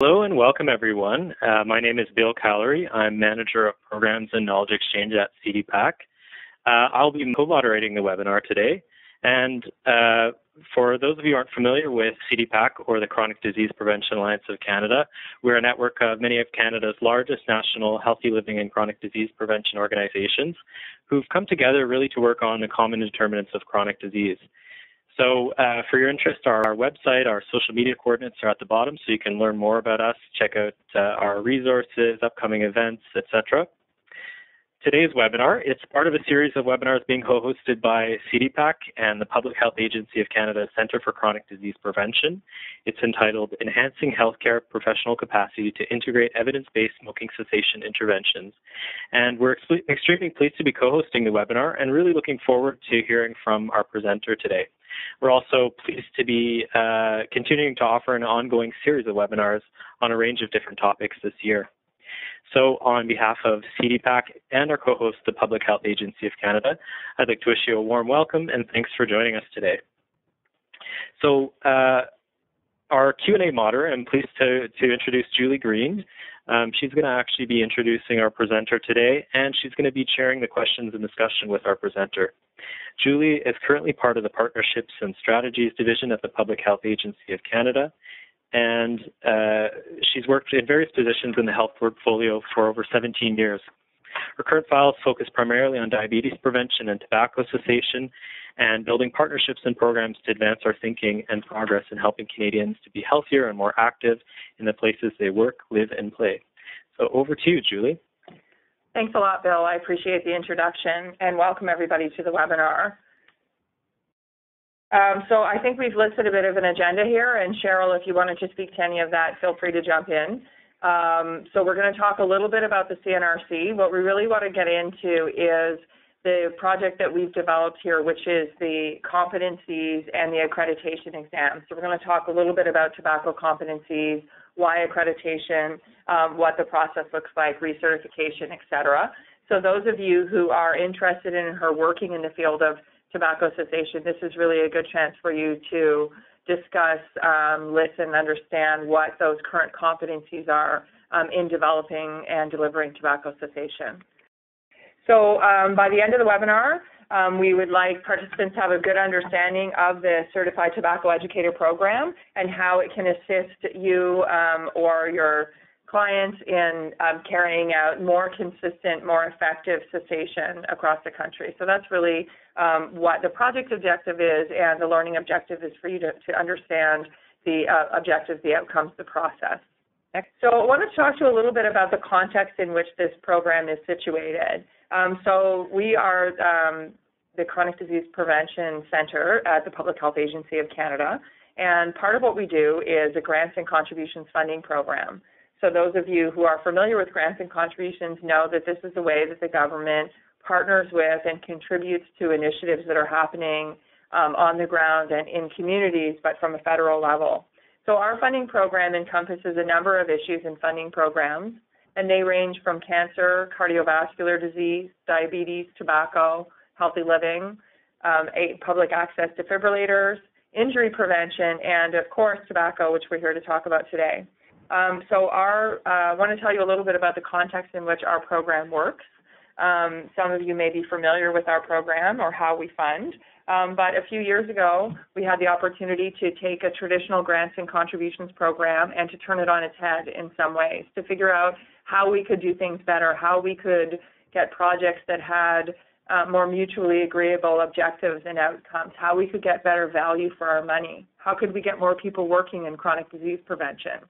Hello and welcome everyone. My name is Bill Callery. I'm Manager of Programs and Knowledge Exchange at CDPAC. I'll be co-moderating the webinar today. And for those of you who aren't familiar with CDPAC or the Chronic Disease Prevention Alliance of Canada, we're a network of many of Canada's largest national healthy living and chronic disease prevention organizations who've come together really to work on the common determinants of chronic disease. So for your interest, our website, our social media coordinates are at the bottom, so you can learn more about us, check out our resources, upcoming events, etc. Today's webinar, it's part of a series of webinars being co-hosted by CDPAC and the Public Health Agency of Canada's Centre for Chronic Disease Prevention. It's entitled Enhancing Healthcare Professional Capacity to Integrate Evidence-Based Smoking Cessation Interventions. And we're extremely pleased to be co-hosting the webinar and really looking forward to hearing from our presenter today. We're also pleased to be continuing to offer an ongoing series of webinars on a range of different topics this year. So on behalf of CDPAC and our co-host, the Public Health Agency of Canada, I'd like to wish you a warm welcome and thanks for joining us today. So our Q&A moderator, I'm pleased to introduce Julie Green. She's going to actually be introducing our presenter today, and she's going to be chairing the questions and discussion with our presenter. Julie is currently part of the Partnerships and Strategies Division at the Public Health Agency of Canada, and she's worked in various positions in the health portfolio for over 17 years. Her current files focus primarily on diabetes prevention and tobacco cessation, and building partnerships and programs to advance our thinking and progress in helping Canadians to be healthier and more active in the places they work, live, and play. So over to you, Julie. Thanks a lot, Bill. I appreciate the introduction, and welcome everybody to the webinar. So I think we've listed a bit of an agenda here, and Cheryl, if you wanted to speak to any of that, feel free to jump in. So we're going to talk a little bit about the CNRC. What we really want to get into is the project that we've developed here, which is the competencies and the accreditation exams. So we're going to talk a little bit about tobacco competencies, why accreditation, what the process looks like, recertification, et cetera. So those of you who are interested in her working in the field of tobacco cessation, this is really a good chance for you to discuss, listen, understand what those current competencies are in developing and delivering tobacco cessation. So by the end of the webinar, we would like participants to have a good understanding of the Certified Tobacco Educator program and how it can assist you or your clients in carrying out more consistent, more effective cessation across the country. So that's really what the project objective is, and the learning objective is for you to understand the objectives, the outcomes, the process. So I want to talk to you a little bit about the context in which this program is situated. So we are the Chronic Disease Prevention Centre at the Public Health Agency of Canada, and part of what we do is a grants and contributions funding program. So those of you who are familiar with grants and contributions know that this is the way that the government partners with and contributes to initiatives that are happening on the ground and in communities, but from a federal level. So our funding program encompasses a number of issues in funding programs, and they range from cancer, cardiovascular disease, diabetes, tobacco, healthy living, public access defibrillators, injury prevention, and of course tobacco, which we're here to talk about today. So I want to tell you a little bit about the context in which our program works. Some of you may be familiar with our program or how we fund, but a few years ago, we had the opportunity to take a traditional grants and contributions program and to turn it on its head in some ways, to figure out how we could do things better, how we could get projects that had more mutually agreeable objectives and outcomes, how we could get better value for our money, how could we get more people working in chronic disease prevention.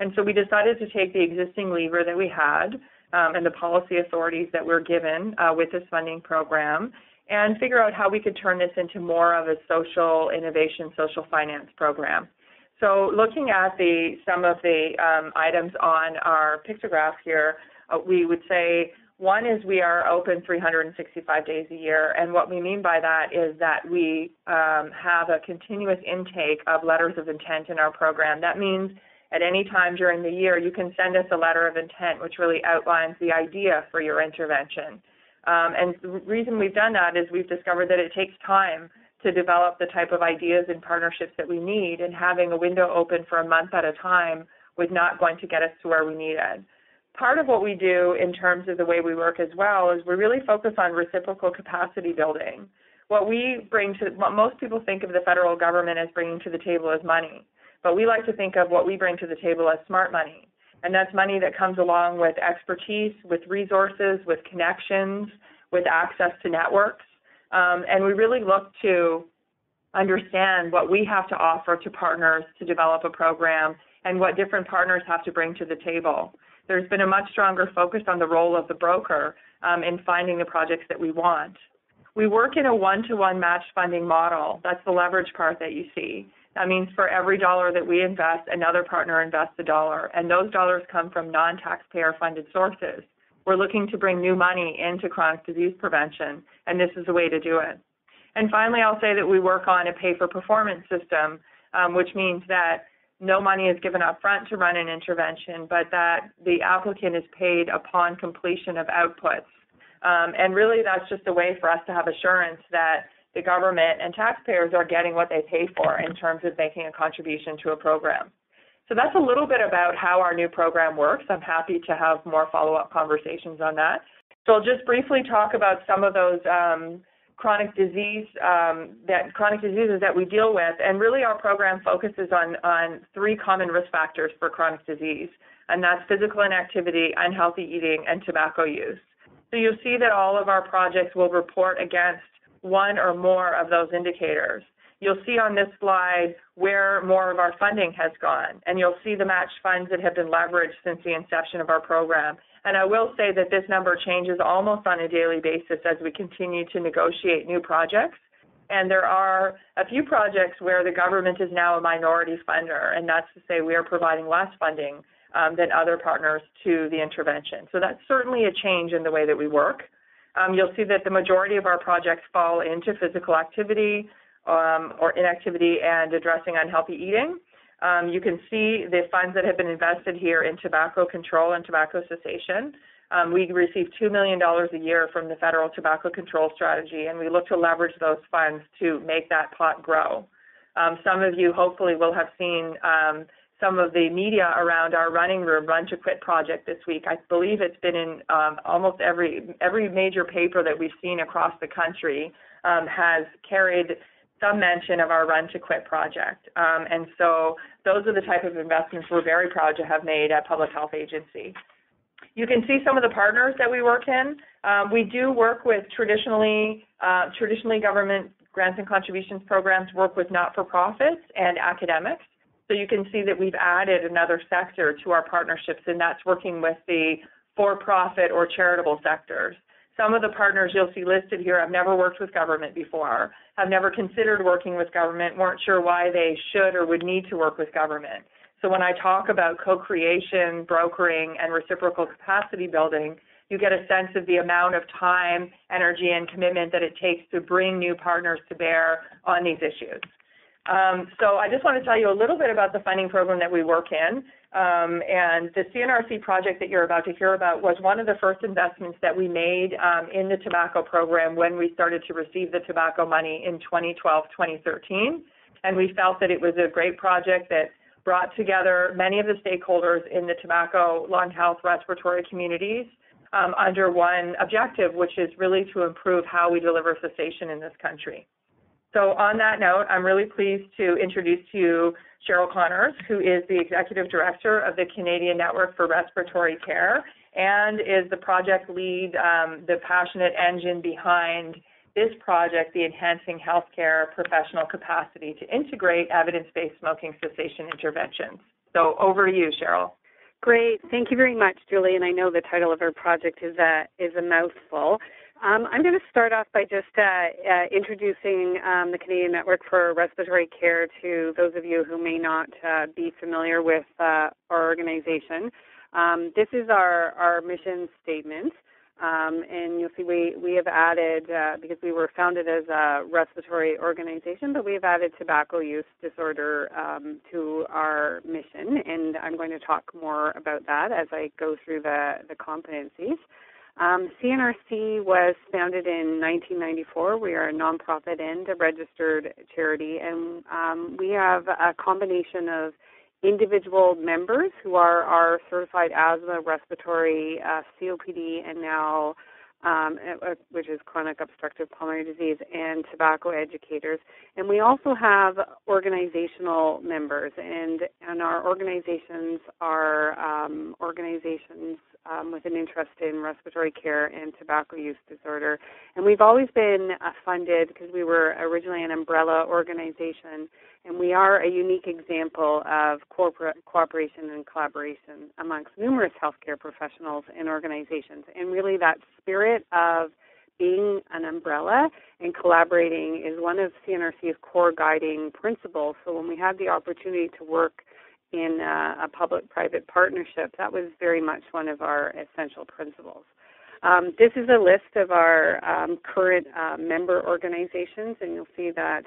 And so we decided to take the existing lever that we had and the policy authorities that we're given with this funding program and figure out how we could turn this into more of a social innovation, social finance program. So looking at some of the items on our pictograph here, we would say one is we are open 365 days a year, and what we mean by that is that we have a continuous intake of letters of intent in our program. That means at any time during the year, you can send us a letter of intent, which really outlines the idea for your intervention. And the reason we've done that is we've discovered that it takes time to develop the type of ideas and partnerships that we need, and having a window open for a month at a time was not going to get us to where we needed. Part of what we do in terms of the way we work as well is we really focus on reciprocal capacity building. What most people think of the federal government as bringing to the table as money, but we like to think of what we bring to the table as smart money. And that's money that comes along with expertise, with resources, with connections, with access to networks. And we really look to understand what we have to offer to partners to develop a program and what different partners have to bring to the table. There's been a much stronger focus on the role of the broker in finding the projects that we want. We work in a one-to-one matched funding model. That's the leverage part that you see. That means for every dollar that we invest, another partner invests a dollar, and those dollars come from non-taxpayer funded sources. We're looking to bring new money into chronic disease prevention, and this is the way to do it. And finally, I'll say that we work on a pay-for-performance system, which means that no money is given up front to run an intervention, but that the applicant is paid upon completion of outputs. And really, that's just a way for us to have assurance that the government and taxpayers are getting what they pay for in terms of making a contribution to a program. So that's a little bit about how our new program works. I'm happy to have more follow-up conversations on that. So I'll just briefly talk about some of those chronic diseases that we deal with. And really, our program focuses on three common risk factors for chronic disease, and that's physical inactivity, unhealthy eating, and tobacco use. So you'll see that all of our projects will report against one or more of those indicators. You'll see on this slide where more of our funding has gone, and you'll see the matched funds that have been leveraged since the inception of our program. And I will say that this number changes almost on a daily basis as we continue to negotiate new projects. And there are a few projects where the government is now a minority funder, and that's to say we are providing less funding than other partners to the intervention. So that's certainly a change in the way that we work. You'll see that the majority of our projects fall into physical activity or inactivity and addressing unhealthy eating. You can see the funds that have been invested here in tobacco control and tobacco cessation. We receive $2 million a year from the federal tobacco control strategy, and we look to leverage those funds to make that pot grow. Some of you hopefully will have seen some of the media around our Running Room Run to Quit project this week. I believe it's been in almost every major paper that we've seen across the country has carried some mention of our Run to Quit project. And so those are the type of investments we're very proud to have made at Public Health Agency. You can see some of the partners that we work in. We do work with traditionally government grants and contributions programs, work with not-for-profits and academics. So you can see that we've added another sector to our partnerships, and that's working with the for-profit or charitable sectors. Some of the partners you'll see listed here have never worked with government before, have never considered working with government, weren't sure why they should or would need to work with government. So when I talk about co-creation, brokering, and reciprocal capacity building, you get a sense of the amount of time, energy, and commitment that it takes to bring new partners to bear on these issues. So I just want to tell you a little bit about the funding program that we work in. And the CNRC project that you're about to hear about was one of the first investments that we made in the tobacco program when we started to receive the tobacco money in 2012-2013. And we felt that it was a great project that brought together many of the stakeholders in the tobacco, lung health, respiratory communities under one objective, which is really to improve how we deliver cessation in this country. So on that note, I'm really pleased to introduce to you Cheryl Connors, who is the Executive Director of the Canadian Network for Respiratory Care and is the project lead, the passionate engine behind this project, the Enhancing Healthcare Professional Capacity to Integrate Evidence-Based Smoking Cessation Interventions. So over to you, Cheryl. Great. Thank you very much, Julie. And I know the title of our project is a mouthful. I'm going to start off by just introducing the Canadian Network for Respiratory Care to those of you who may not be familiar with our organization. This is our mission statement, and you'll see we have added, because we were founded as a respiratory organization, but we have added tobacco use disorder to our mission, and I'm going to talk more about that as I go through the competencies. CNRC was founded in 1994. We are a nonprofit and a registered charity, and we have a combination of individual members who are our certified asthma, respiratory, COPD, and now which is chronic obstructive pulmonary disease, and tobacco educators. And we also have organizational members, and our organizations are organizations with an interest in respiratory care and tobacco use disorder. And we've always been funded because we were originally an umbrella organization, and we are a unique example of cooperation and collaboration amongst numerous healthcare professionals and organizations. And really that spirit of being an umbrella and collaborating is one of CNRC's core guiding principles. So when we had the opportunity to work in a public-private partnership, that was very much one of our essential principles. This is a list of our current member organizations, and you'll see that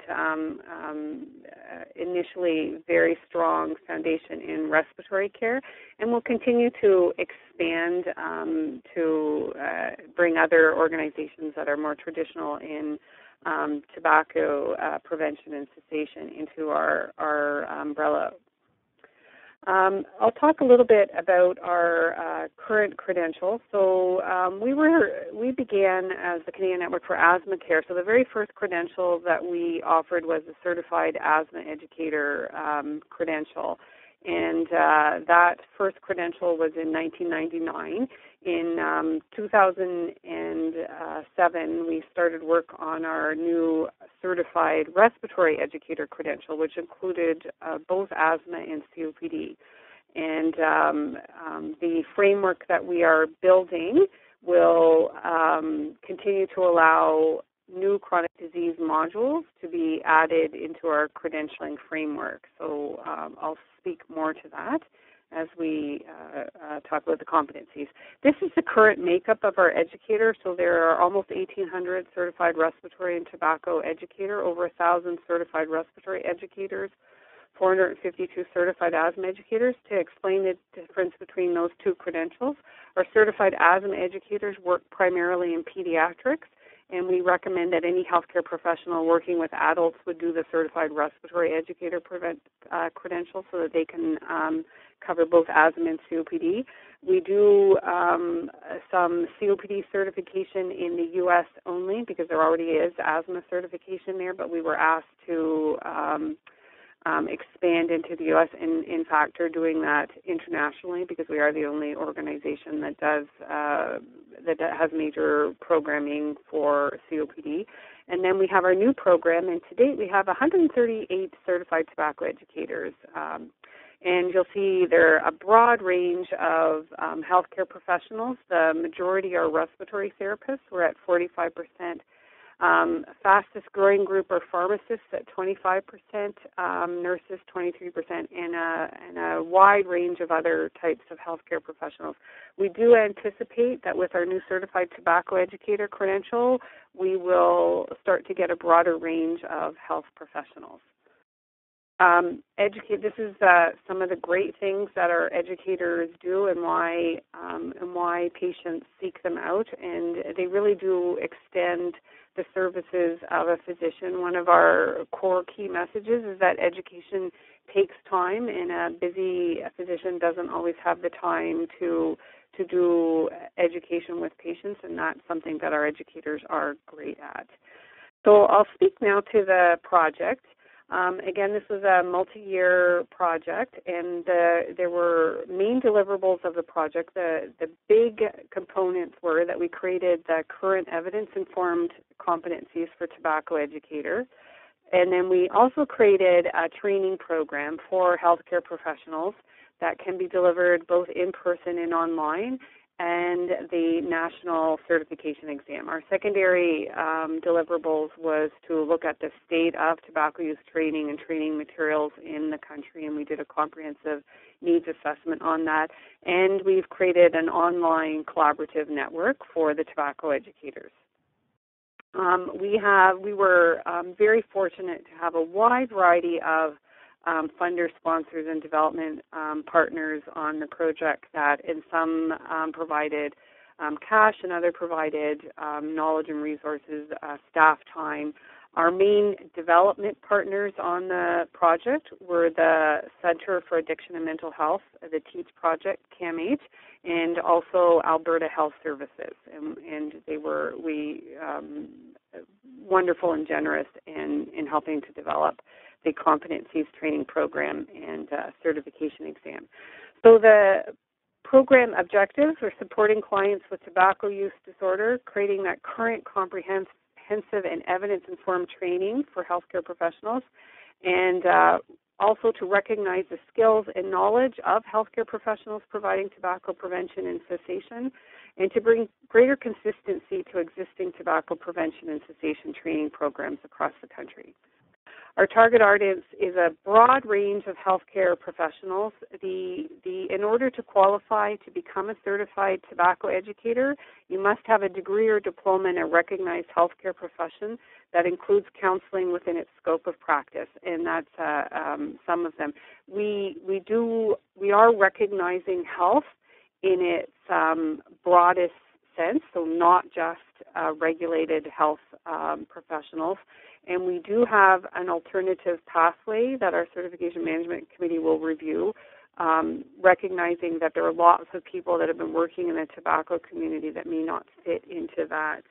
initially very strong foundation in respiratory care, and we'll continue to expand to bring other organizations that are more traditional in tobacco prevention and cessation into our umbrella. I'll talk a little bit about our current credentials. So we began as the Canadian Network for Asthma Care. So the very first credential that we offered was the Certified Asthma Educator credential. And that first credential was in 1999. In 2007, we started work on our new Certified Respiratory Educator credential, which included both asthma and COPD. And the framework that we are building will continue to allow new chronic disease modules to be added into our credentialing framework. So I'll speak more to that as we talk about the competencies. This is the current makeup of our educators. So there are almost 1,800 certified respiratory and tobacco educator, over 1,000 certified respiratory educators, 452 certified asthma educators. To explain the difference between those two credentials, our certified asthma educators work primarily in pediatrics, and we recommend that any healthcare professional working with adults would do the Certified Respiratory Educator credential so that they can cover both asthma and COPD. We do some COPD certification in the U.S. only because there already is asthma certification there, but we were asked to expand into the U.S. and, in fact, are doing that internationally because we are the only organization that does that has major programming for COPD. And then we have our new program, and to date we have 138 certified tobacco educators. And you'll see there are a broad range of healthcare professionals. The majority are respiratory therapists. We're at 45%. Fastest growing group are pharmacists at 25%, nurses 23%, and a wide range of other types of healthcare professionals. We do anticipate that with our new Certified Tobacco Educator credential, we will start to get a broader range of health professionals. This is some of the great things that our educators do and why patients seek them out, and they really do extend the services of a physician. One of our core key messages is that education takes time, and a busy physician doesn't always have the time to do education with patients, and that's something that our educators are great at. So I'll speak now to the project. Again, this was a multi-year project, and there were main deliverables of the project. The big components were that we created the current evidence-informed competencies for tobacco educators, and then we also created a training program for healthcare professionals that can be delivered both in person and online, and the national certification exam. Our secondary deliverables was to look at the state of tobacco use training and training materials in the country, and we did a comprehensive needs assessment on that. And we've created an online collaborative network for the tobacco educators. We were very fortunate to have a wide variety of funders, sponsors, and development partners on the project that in some provided cash and other provided knowledge and resources, staff time. Our main development partners on the project were the Center for Addiction and Mental Health, the TEACH project, CAMH, and also Alberta Health Services. And they were wonderful and generous in helping to develop the competencies training program and certification exam. So the program objectives are supporting clients with tobacco use disorder, creating that current comprehensive and evidence-informed training for healthcare professionals, and also to recognize the skills and knowledge of healthcare professionals providing tobacco prevention and cessation, and to bring greater consistency to existing tobacco prevention and cessation training programs across the country. Our target audience is a broad range of healthcare professionals. In order to qualify to become a certified tobacco educator, you must have a degree or diploma in a recognized healthcare profession that includes counseling within its scope of practice, and that's some of them. We are recognizing health in its broadest sense, so not just regulated health professionals. And we do have an alternative pathway that our Certification Management Committee will review, recognizing that there are lots of people that have been working in the tobacco community that may not fit into that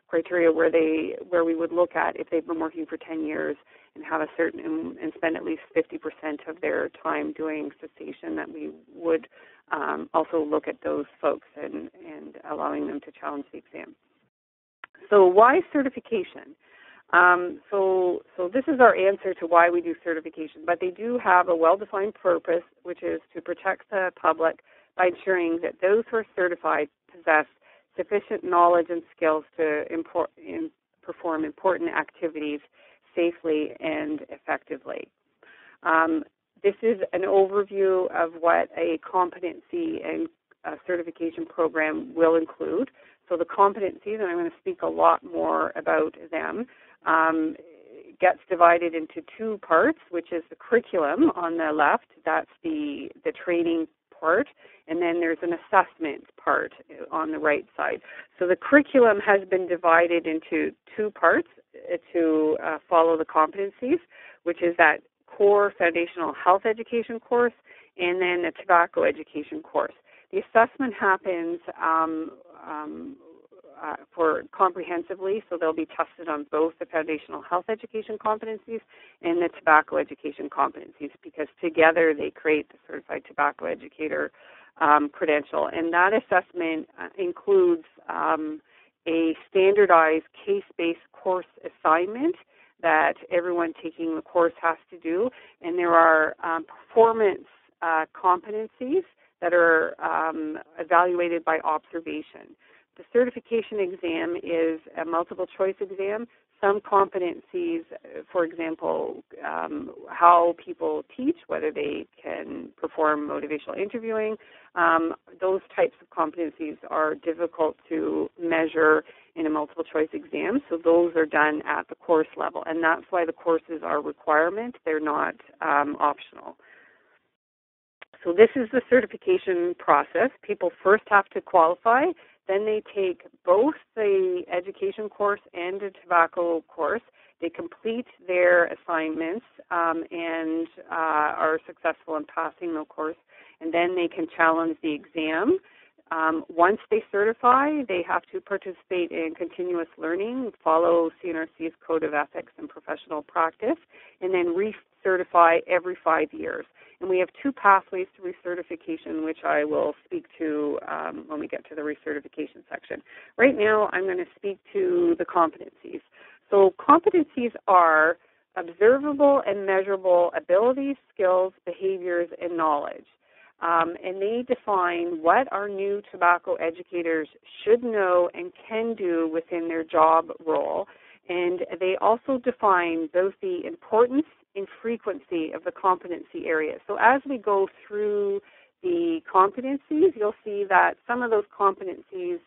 criteria where we would look at if they've been working for 10 years and have a certain and spend at least 50% of their time doing cessation, that we would also look at those folks and allowing them to challenge the exam. So why certification? So this is our answer to why we do certification, but they do have a well-defined purpose, which is to protect the public by ensuring that those who are certified possess sufficient knowledge and skills to perform important activities safely and effectively. This is an overview of what a competency and certification program will include. So the competencies, and I'm going to speak a lot more about them, gets divided into two parts, which is the curriculum on the left. That's the training part, and then there's an assessment part on the right side. So the curriculum has been divided into two parts to follow the competencies, which is that core foundational health education course and then a tobacco education course. The assessment happens for comprehensively, so they'll be tested on both the foundational health education competencies and the tobacco education competencies, because together they create the Certified Tobacco Educator credential. And that assessment includes a standardized case-based course assignment that everyone taking the course has to do, and there are performance competencies that are evaluated by observation. The certification exam is a multiple choice exam. Some competencies, for example, how people teach, whether they can perform motivational interviewing, those types of competencies are difficult to measure in a multiple choice exam, so those are done at the course level, and that's why the courses are a requirement. They're not optional. So this is the certification process. People first have to qualify. Then they take both the education course and the tobacco course. They complete their assignments and are successful in passing the course, and then they can challenge the exam. Once they certify, they have to participate in continuous learning, follow CNRC's Code of Ethics and Professional Practice, and then recertify every 5 years. And we have two pathways to recertification, which I will speak to when we get to the recertification section. Right now, I'm going to speak to the competencies. So competencies are observable and measurable abilities, skills, behaviors, and knowledge. And they define what our new tobacco educators should know and can do within their job role. And they also define both the importance and frequency of the competency areas. So as we go through the competencies, you'll see that some of those competencies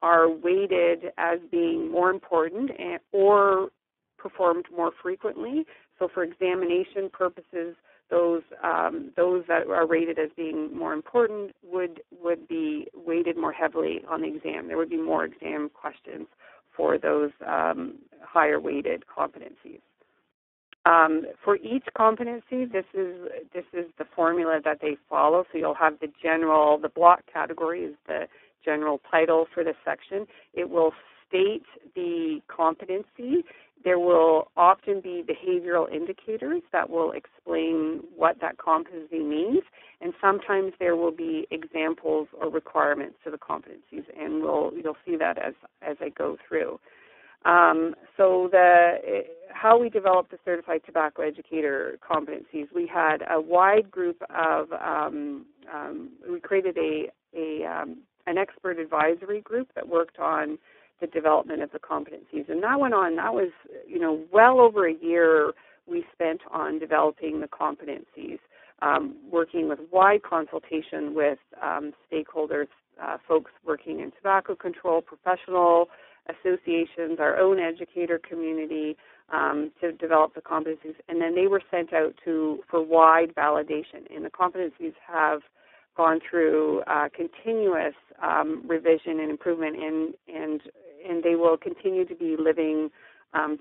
are weighted as being more important or performed more frequently. So for examination purposes, those that are rated as being more important would be weighted more heavily on the exam. There would be more exam questions for those higher weighted competencies. For each competency, this is the formula that they follow. So you'll have the block category is the general title for this section. It will state the competency. There will often be behavioral indicators that will explain what that competency means, and sometimes there will be examples or requirements to the competencies, and you'll see that as I go through. So how we developed the Certified Tobacco Educator competencies, we had a wide group of, we created an expert advisory group that worked on the development of the competencies. And that was, well over a year we spent on developing the competencies, working with wide consultation with stakeholders, folks working in tobacco control, professional associations, our own educator community, to develop the competencies. And then they were sent out for wide validation. And the competencies have gone through continuous revision and improvement, and they will continue to be living,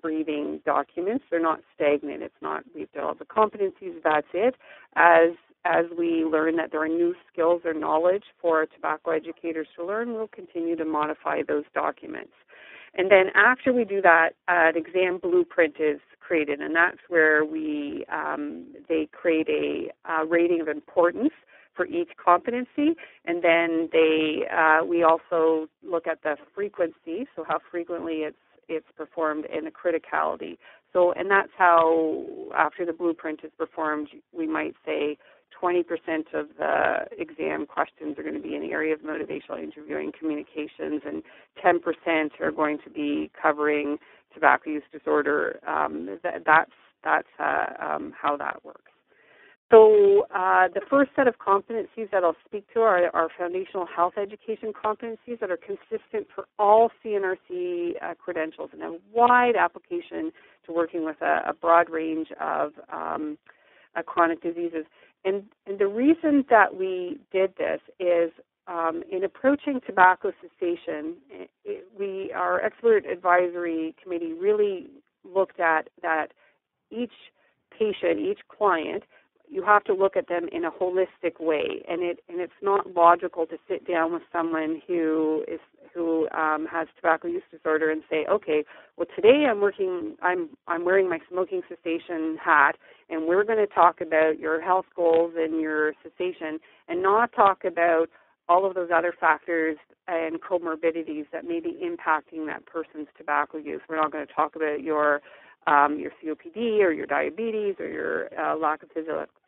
breathing documents. They're not stagnant. It's not we've developed the competencies, that's it. As we learn that there are new skills or knowledge for tobacco educators to learn, we'll continue to modify those documents. And then after we do that, an exam blueprint is created, and that's where they create a rating of importance for each competency, and then we also look at the frequency, so how frequently it's performed, and the criticality. So, and that's how, after the blueprint is performed, we might say 20% of the exam questions are going to be in the area of motivational interviewing, communications, and 10% are going to be covering tobacco use disorder. That's how that works. So the first set of competencies that I'll speak to are our foundational health education competencies that are consistent for all CNRC credentials and have wide application to working with a broad range of chronic diseases. And the reason that we did this is in approaching tobacco cessation, our expert advisory committee really looked at that each patient, each client, you have to look at them in a holistic way, and it's not logical to sit down with someone who has tobacco use disorder and say, okay, well today I'm wearing my smoking cessation hat, and we're going to talk about your health goals and your cessation, and not talk about all of those other factors and comorbidities that may be impacting that person's tobacco use. We're not going to talk about your COPD or your diabetes or your lack of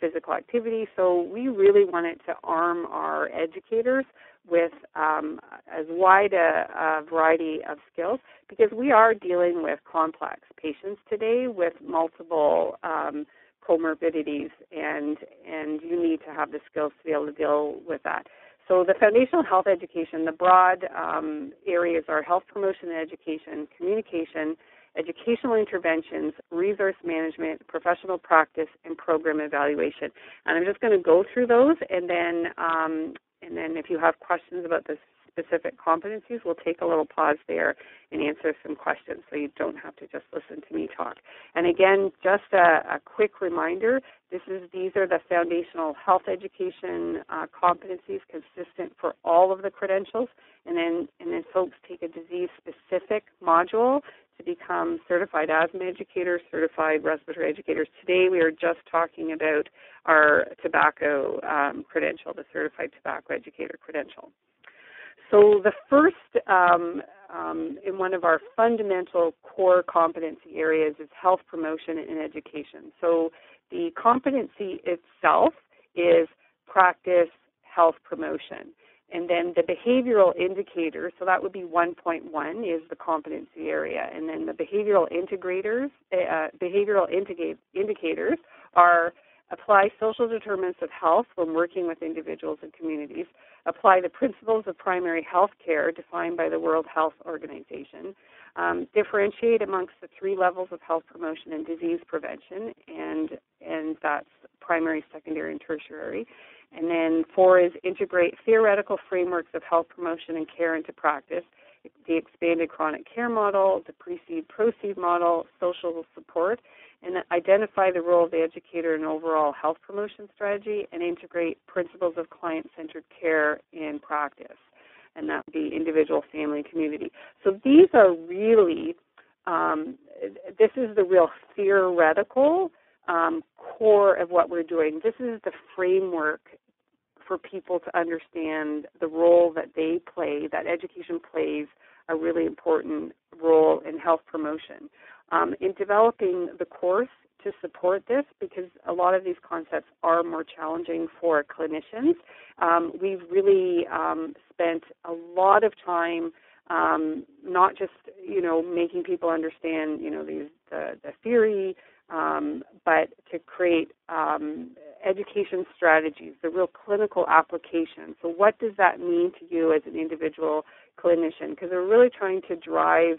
physical activity. So we really wanted to arm our educators with as wide a variety of skills, because we are dealing with complex patients today with multiple comorbidities, and you need to have the skills to be able to deal with that. So the foundational health education, the broad areas are health promotion and education, communication, educational interventions, resource management, professional practice, and program evaluation. And I'm just going to go through those, and then if you have questions about the specific competencies, we'll take a little pause there and answer some questions, so you don't have to just listen to me talk. And again, just a quick reminder, these are the foundational health education competencies consistent for all of the credentials, and then folks take a disease-specific module to become certified asthma educators, certified respiratory educators. Today we are just talking about our tobacco credential, the Certified Tobacco Educator credential. So the first in one of our fundamental core competency areas is health promotion and education. So the competency itself is practice health promotion. And then the behavioral indicators, so that would be 1.1 is the competency area. And then the behavioral indicators are apply social determinants of health when working with individuals and communities, apply the principles of primary health care defined by the World Health Organization, differentiate amongst the three levels of health promotion and disease prevention, and that's primary, secondary, and tertiary. And then 4 is integrate theoretical frameworks of health promotion and care into practice, the expanded chronic care model, the precede-proceed model, social support, and identify the role of the educator in overall health promotion strategy, and integrate principles of client-centered care in practice. And that would be individual, family, community. So these are really, this is the real theoretical core of what we're doing. This is the framework for people to understand the role that they play, that education plays a really important role in health promotion. In developing the course to support this, because a lot of these concepts are more challenging for clinicians, we've really spent a lot of time not just, making people understand, the theory, but to create education strategies, the real clinical application. So what does that mean to you as an individual clinician? Because we're really trying to drive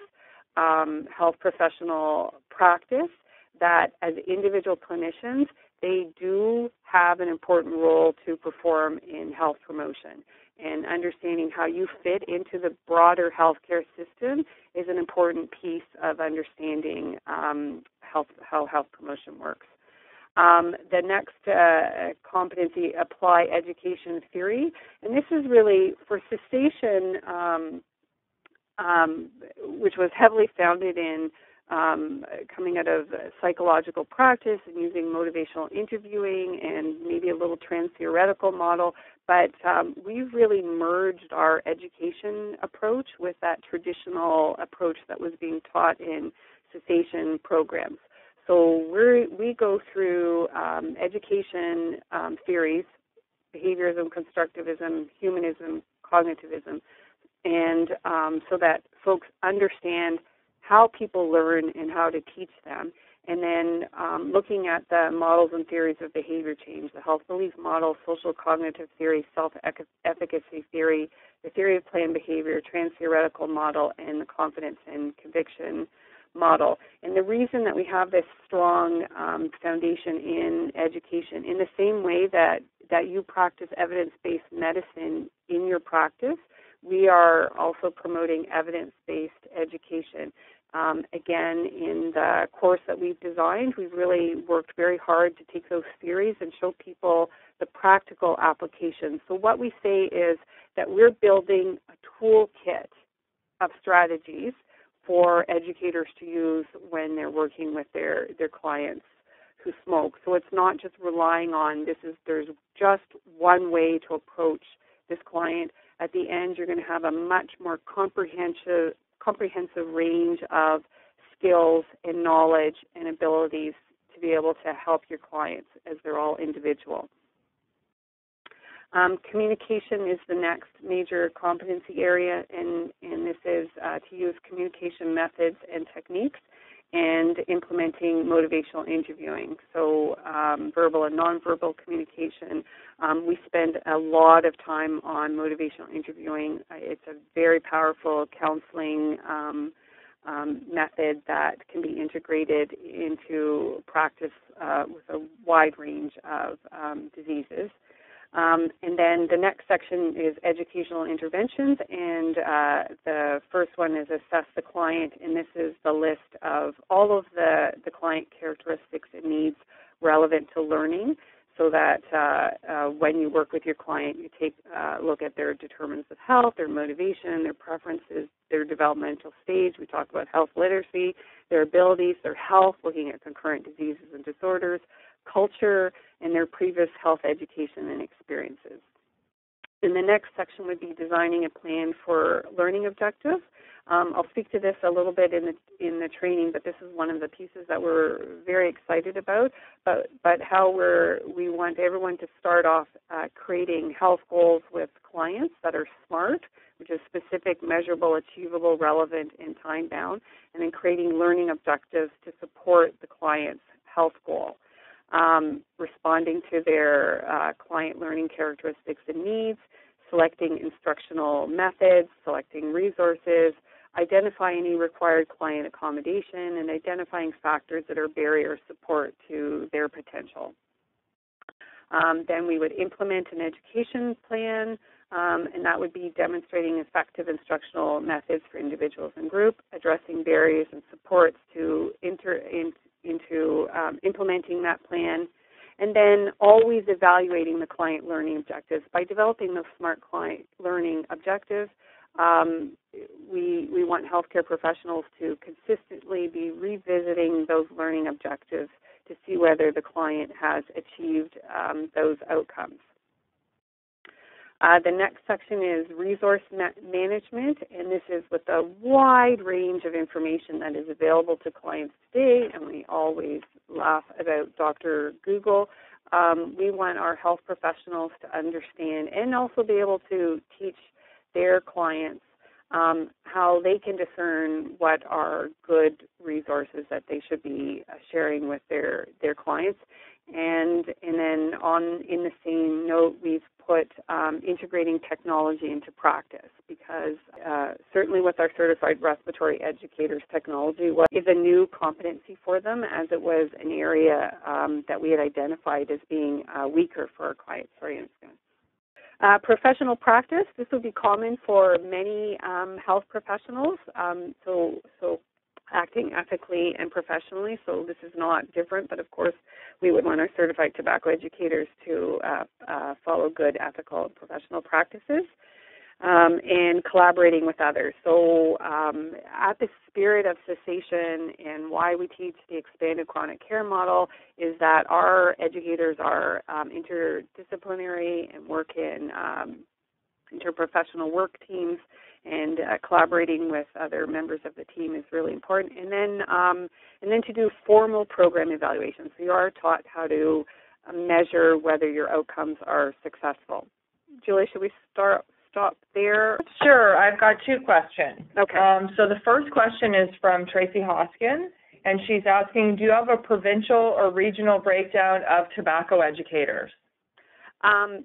health professional practice that as individual clinicians, they do have an important role to perform in health promotion. And understanding how you fit into the broader healthcare system is an important piece of understanding how health promotion works. The next competency, apply education theory. And this is really for cessation, which was heavily founded in coming out of psychological practice and using motivational interviewing and maybe a little trans-theoretical model. But we've really merged our education approach with that traditional approach that was being taught in cessation programs. So we go through education theories, behaviorism, constructivism, humanism, cognitivism, and so that folks understand how people learn and how to teach them. And then looking at the models and theories of behavior change, the health belief model, social cognitive theory, self-efficacy theory, the theory of planned behavior, trans-theoretical model, and the confidence and conviction model. And the reason that we have this strong foundation in education, in the same way that you practice evidence-based medicine in your practice, we are also promoting evidence-based education. Again, in the course that we've designed, we've really worked very hard to take those theories and show people the practical applications. So what we say is that we're building a toolkit of strategies for educators to use when they're working with their clients who smoke. So it's not just relying on there's just one way to approach this client. At the end, you're going to have a much more comprehensive range of skills and knowledge and abilities to be able to help your clients as they're all individual. Communication is the next major competency area, and this is to use communication methods and techniques and implementing motivational interviewing. So verbal and nonverbal communication. We spend a lot of time on motivational interviewing. It's a very powerful counseling method that can be integrated into practice with a wide range of diseases. And then the next section is educational interventions, and the first one is assess the client, and this is the list of all of the client characteristics and needs relevant to learning, so that when you work with your client, you take a look at their determinants of health, their motivation, their preferences, their developmental stage. We talk about health literacy, their abilities, their health, looking at concurrent diseases and disorders, culture, and their previous health education and experiences. And the next section would be designing a plan for learning objectives. I'll speak to this a little bit in the training, but this is one of the pieces that we're very excited about. But how we want everyone to start off creating health goals with clients that are SMART, which is specific, measurable, achievable, relevant, and time-bound, and then creating learning objectives to support the client's health goal. Responding to their client learning characteristics and needs, selecting instructional methods, selecting resources, identifying any required client accommodation, and identifying factors that are barrier support to their potential. Then we would implement an education plan, and that would be demonstrating effective instructional methods for individuals and group, addressing barriers and supports to implementing that plan, and then always evaluating the client learning objectives. By developing those SMART client learning objectives, we want healthcare professionals to consistently be revisiting those learning objectives to see whether the client has achieved those outcomes. The next section is resource management, and this is with a wide range of information that is available to clients today, and we always laugh about Dr. Google. We want our health professionals to understand and also be able to teach their clients how they can discern what are good resources that they should be sharing with their clients. And then in the same note, we've put integrating technology into practice, because certainly with our Certified Respiratory Educators, technology is a new competency for them, as it was an area that we had identified as being weaker for our clients. Professional practice, this would be common for many health professionals, so acting ethically and professionally, so this is not different, but of course we would want our Certified Tobacco Educators to follow good ethical and professional practices, and collaborating with others. So at the spirit of cessation and why we teach the expanded chronic care model is that our educators are interdisciplinary and work in interprofessional work teams, and collaborating with other members of the team is really important. And then to do formal program evaluations. So you are taught how to measure whether your outcomes are successful. Julie, should we stop there? Sure. I've got two questions. Okay. So the first question is from Tracy Hoskin, and she's asking, do you have a provincial or regional breakdown of tobacco educators?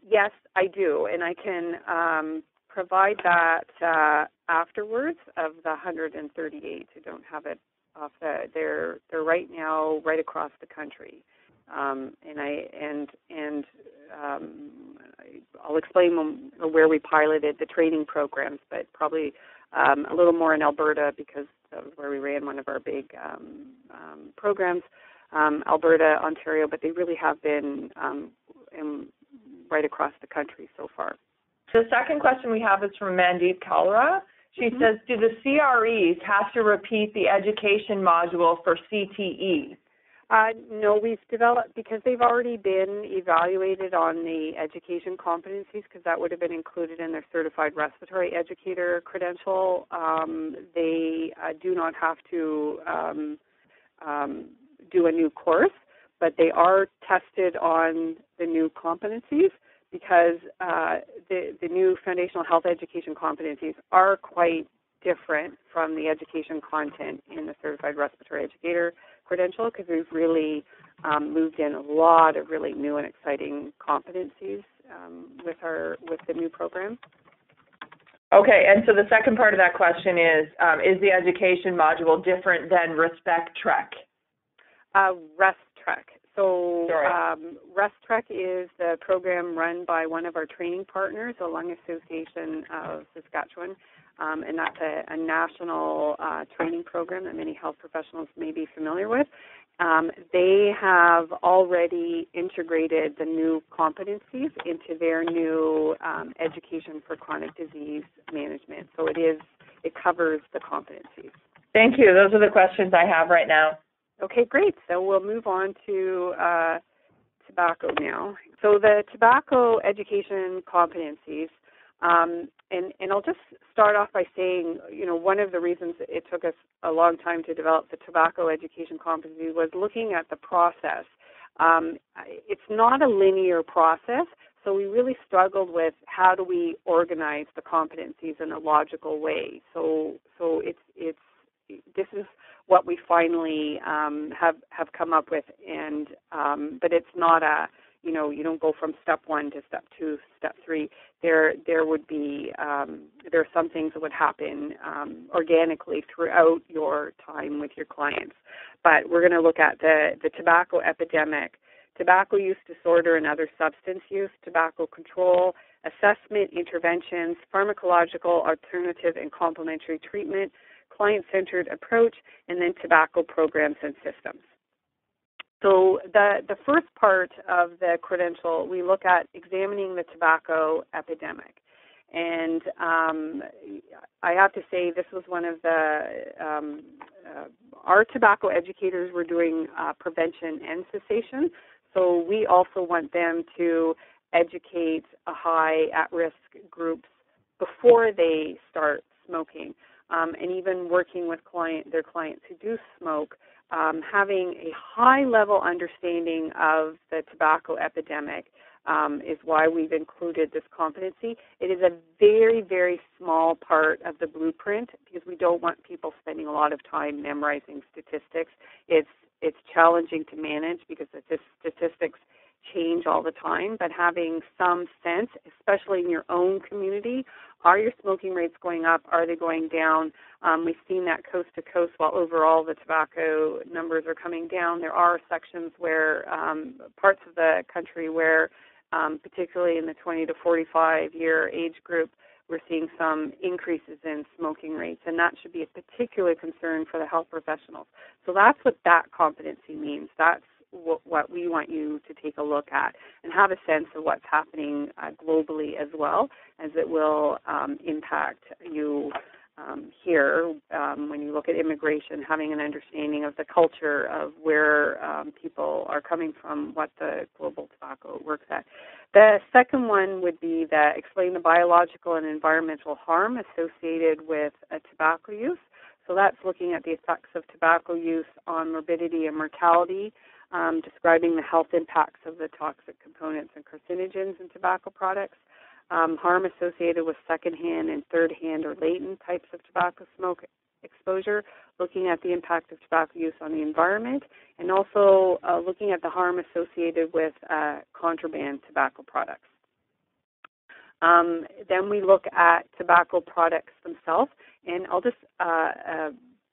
Yes, I do, and I can provide that afterwards of the 138 who don't have it off they're right now right across the country, I'll explain where we piloted the training programs, but probably a little more in Alberta, because that was where we ran one of our big programs, Alberta, Ontario, but they really have been right across the country so far. The second question we have is from Mandeep Kalra. She says, do the CREs have to repeat the education module for CTE? No, we've developed, because they've already been evaluated on the education competencies, because that would have been included in their Certified Respiratory Educator credential. They do not have to do a new course, but they are tested on the new competencies, because the new foundational health education competencies are quite different from the education content in the Certified Respiratory Educator credential, because we've really moved in a lot of really new and exciting competencies with the new program. Okay, and so the second part of that question is the education module different than RespectTrek? RespTrek. So RespTrek is the program run by one of our training partners, the Lung Association of Saskatchewan, and that's a national training program that many health professionals may be familiar with. They have already integrated the new competencies into their new education for chronic disease management. So it covers the competencies. Thank you. Those are the questions I have right now. Okay, great. So we'll move on to tobacco now. So the tobacco education competencies, and I'll just start off by saying, one of the reasons it took us a long time to develop the tobacco education competency was looking at the process. It's not a linear process, so we really struggled with how do we organize the competencies in a logical way. So this is what we finally have come up with, and but it's not a you don't go from step 1 to step 2, step 3. There would be there are some things that would happen organically throughout your time with your clients. But we're going to look at the tobacco epidemic, tobacco use disorder and other substance use, tobacco control, assessment, interventions, pharmacological, alternative, and complementary treatment, client-centered approach, and then tobacco programs and systems. So the first part of the credential, we look at examining the tobacco epidemic. And I have to say this was one of the, our tobacco educators were doing prevention and cessation. So we also want them to educate high at-risk groups before they start smoking. And even working with their clients who do smoke, having a high-level understanding of the tobacco epidemic is why we've included this competency. It is a very, very small part of the blueprint because we don't want people spending a lot of time memorizing statistics. It's challenging to manage because the statistics change all the time, but having some sense, especially in your own community, are your smoking rates going up? Are they going down? We've seen that coast to coast while overall the tobacco numbers are coming down. There are sections where, parts of the country where, particularly in the 20 to 45 year age group, we're seeing some increases in smoking rates, and that should be a particular concern for the health professionals. So that's what that competency means. That's what we want you to take a look at and have a sense of what's happening globally as well, as it will impact you here when you look at immigration, having an understanding of the culture of where people are coming from, what the global tobacco works at. The second one would be that explain the biological and environmental harm associated with tobacco use. So that's looking at the effects of tobacco use on morbidity and mortality, describing the health impacts of the toxic components and carcinogens in tobacco products, harm associated with secondhand and third-hand or latent types of tobacco smoke exposure, looking at the impact of tobacco use on the environment, and also looking at the harm associated with contraband tobacco products. Then we look at tobacco products themselves, and I'll just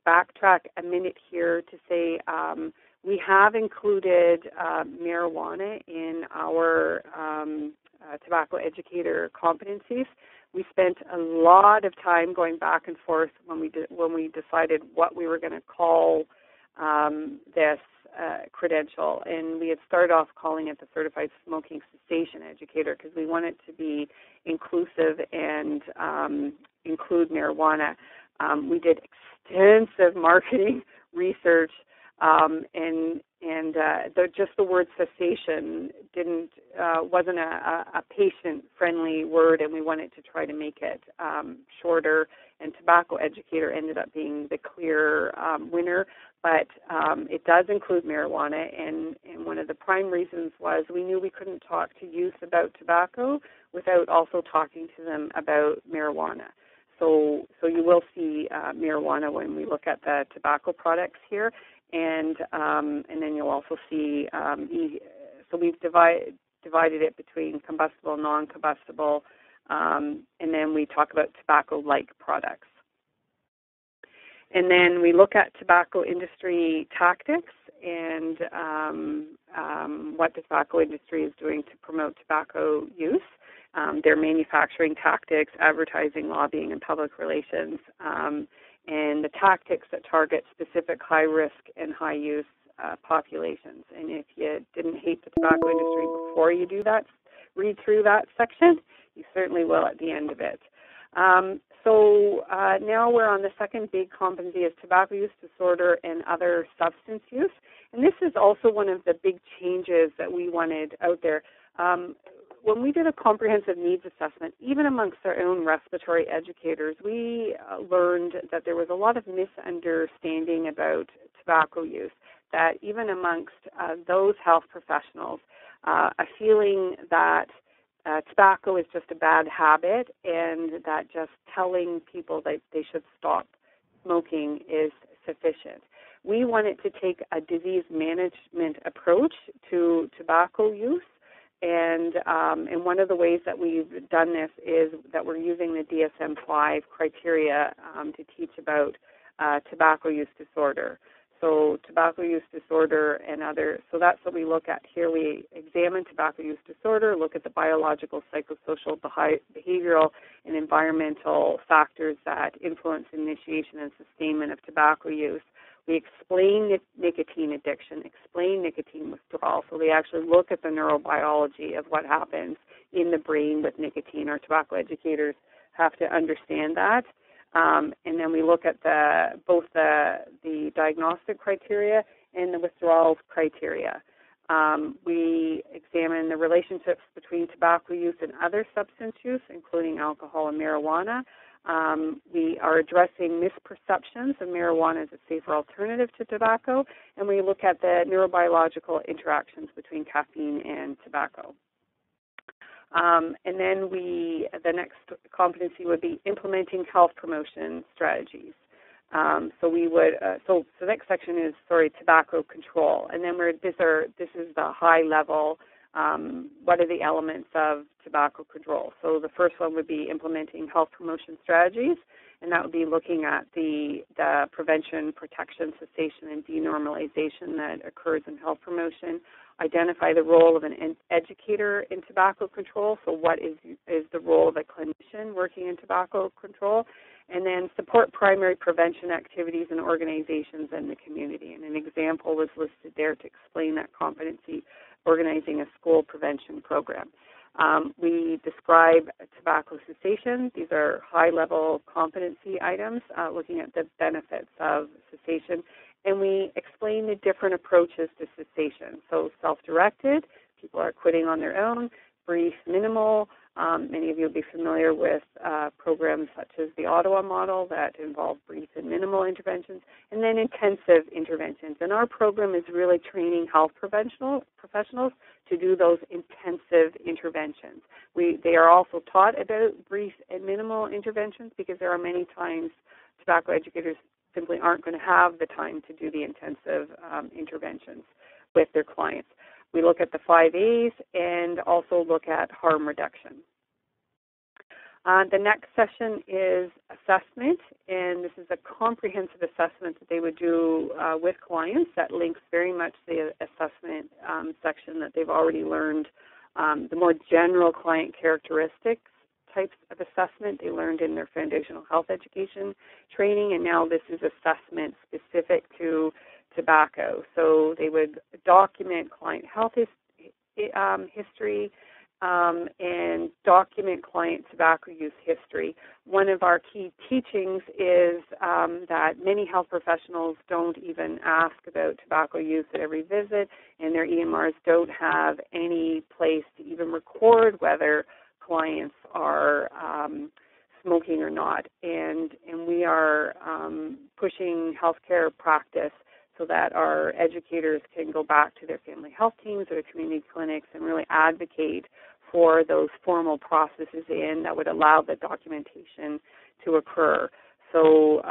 backtrack a minute here to say we have included marijuana in our tobacco educator competencies. We spent a lot of time going back and forth when we decided what we were going to call this credential, and we had started off calling it the Certified Smoking Cessation Educator because we wanted to be inclusive and include marijuana. We did extensive marketing research, and just the word cessation wasn't a patient-friendly word, and we wanted to try to make it shorter. And tobacco educator ended up being the clear winner, but it does include marijuana. And one of the prime reasons was we knew we couldn't talk to youth about tobacco without also talking to them about marijuana. So you will see marijuana when we look at the tobacco products here. And then you'll also see, so we've divided it between combustible and non-combustible, and then we talk about tobacco-like products. And then we look at tobacco industry tactics and what the tobacco industry is doing to promote tobacco use, their manufacturing tactics, advertising, lobbying, and public relations, and the tactics that target specific high-risk and high-use populations. And if you didn't hate the tobacco industry before you do that, read through that section, you certainly will at the end of it. So now we're on the second big competency of tobacco use disorder and other substance use. And this is also one of the big changes that we wanted out there. When we did a comprehensive needs assessment, even amongst our own respiratory educators, we learned that there was a lot of misunderstanding about tobacco use, that even amongst those health professionals, a feeling that tobacco is just a bad habit and that just telling people that they should stop smoking is sufficient. We wanted to take a disease management approach to tobacco use. And one of the ways that we've done this is that we're using the DSM-5 criteria to teach about tobacco use disorder. so tobacco use disorder and other. So that's what we look at here. We examine tobacco use disorder, look at the biological, psychosocial, behavioral, and environmental factors that influence initiation and sustainment of tobacco use. We explain nicotine addiction, explain nicotine withdrawal. So they actually look at the neurobiology of what happens in the brain with nicotine. Our tobacco educators have to understand that. And then we look at both the diagnostic criteria and the withdrawal criteria. We examine the relationships between tobacco use and other substance use, including alcohol and marijuana. We are addressing misperceptions of marijuana as a safer alternative to tobacco, and we look at the neurobiological interactions between caffeine and tobacco. And then the next competency would be implementing health promotion strategies. So the next section is tobacco control, and then this is the high level. What are the elements of tobacco control? So the first one would be implementing health promotion strategies, and that would be looking at the prevention, protection, cessation, and denormalization that occurs in health promotion. Identify the role of an educator in tobacco control. So what is the role of a clinician working in tobacco control? And then support primary prevention activities and organizations in the community. And an example was listed there to explain that competency, organizing a school prevention program. We describe tobacco cessation. These are high-level competency items, looking at the benefits of cessation. And we explain the different approaches to cessation. So self-directed, people are quitting on their own, brief, minimal. Many of you will be familiar with programs such as the Ottawa model that involve brief and minimal interventions, and then intensive interventions. And our program is really training health professionals to do those intensive interventions. They are also taught about brief and minimal interventions because there are many times tobacco educators simply aren't going to have the time to do the intensive interventions with their clients. We look at the 5 A's and also look at harm reduction. The next session is assessment, and this is a comprehensive assessment that they would do with clients that links very much the assessment section that they've already learned. The more general client characteristics types of assessment they learned in their foundational health education training, and now this is assessment specific to tobacco. So they would document client health history and document client tobacco use history. One of our key teachings is that many health professionals don't even ask about tobacco use at every visit, and their EMRs don't have any place to even record whether clients are smoking or not. And we are pushing healthcare practice so that our educators can go back to their family health teams or community clinics and really advocate for those formal processes that would allow the documentation to occur. So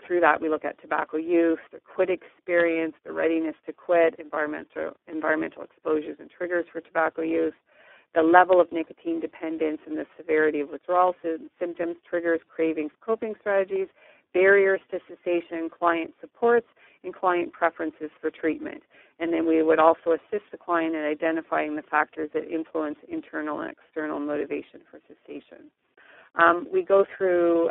through that, we look at tobacco use, the quit experience, the readiness to quit, environmental exposures and triggers for tobacco use, the level of nicotine dependence and the severity of withdrawal symptoms, triggers, cravings, coping strategies, barriers to cessation, client supports, and client preferences for treatment. And then we would also assist the client in identifying the factors that influence internal and external motivation for cessation. We go through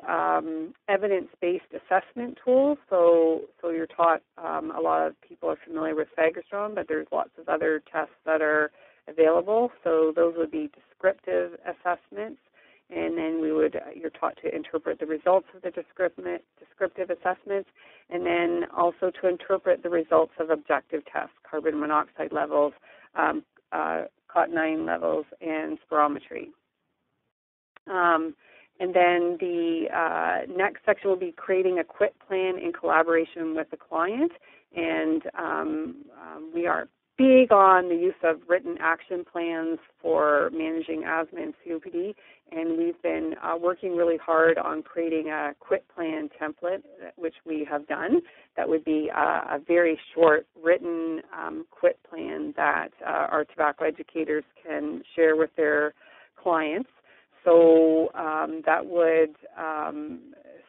evidence-based assessment tools. So you're taught, a lot of people are familiar with Fagerstrom, but there's lots of other tests that are available. So those would be descriptive assessments, and then you're taught to interpret the results of the descriptive assessments, and then also to interpret the results of objective tests, carbon monoxide levels, cotton levels, and spirometry. And then the next section will be creating a quit plan in collaboration with the client, and we are big on the use of written action plans for managing asthma and COPD, and we've been working really hard on creating a quit plan template, which we have done. That would be a very short written quit plan that our tobacco educators can share with their clients. So that would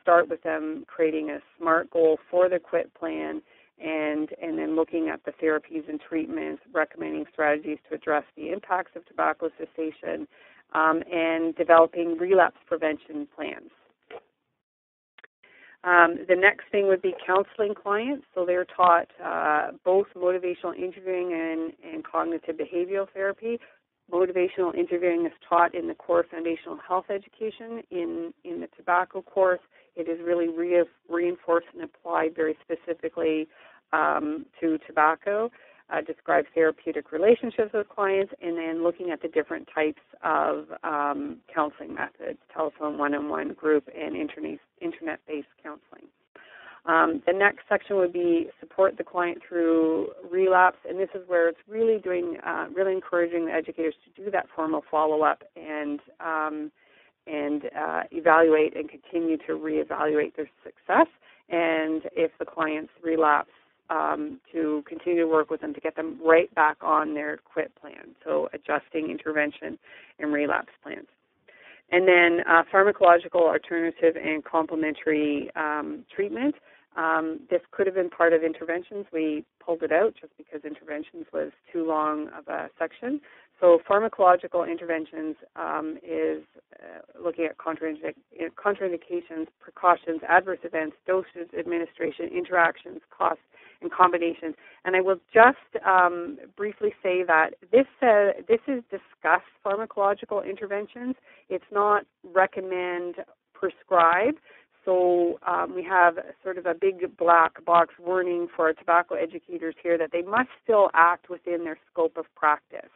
start with them creating a SMART goal for the quit plan, and then looking at the therapies and treatments, recommending strategies to address the impacts of tobacco cessation, and developing relapse prevention plans. The next thing would be counseling clients. So they're taught both motivational interviewing and cognitive behavioral therapy. Motivational interviewing is taught in the core foundational health education. In the tobacco course, it is really reinforced and applied very specifically to tobacco, describe therapeutic relationships with clients, and then looking at the different types of counseling methods, telephone, one-on-one, group, and internet-based counseling. The next section would be support the client through relapse, and this is where it's really really encouraging the educators to do that formal follow-up and evaluate and continue to reevaluate their success, and if the clients relapse, to continue to work with them to get them right back on their quit plan, so adjusting intervention and relapse plans. And then pharmacological, alternative, and complementary treatment. This could have been part of interventions. We pulled it out just because interventions was too long of a section. So pharmacological interventions is looking at contraindications, precautions, adverse events, dosage, administration, interactions, costs, and combinations. And I will just briefly say that this is discuss pharmacological interventions. It's not recommend, prescribe. So we have sort of a big black box warning for our tobacco educators here that they must still act within their scope of practice.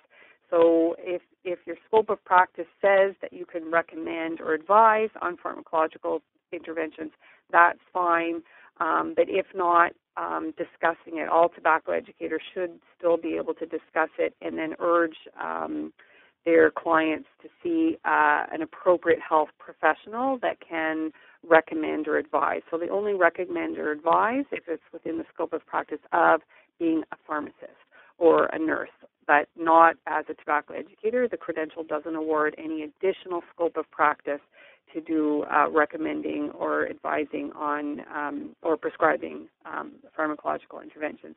So if your scope of practice says that you can recommend or advise on pharmacological interventions, that's fine. But if not, discussing it, all tobacco educators should still be able to discuss it and then urge their clients to see an appropriate health professional that can recommend or advise. So they only recommend or advise if it's within the scope of practice of being a pharmacist or a nurse, but not as a tobacco educator. The credential doesn't award any additional scope of practice to do recommending or advising on or prescribing pharmacological interventions.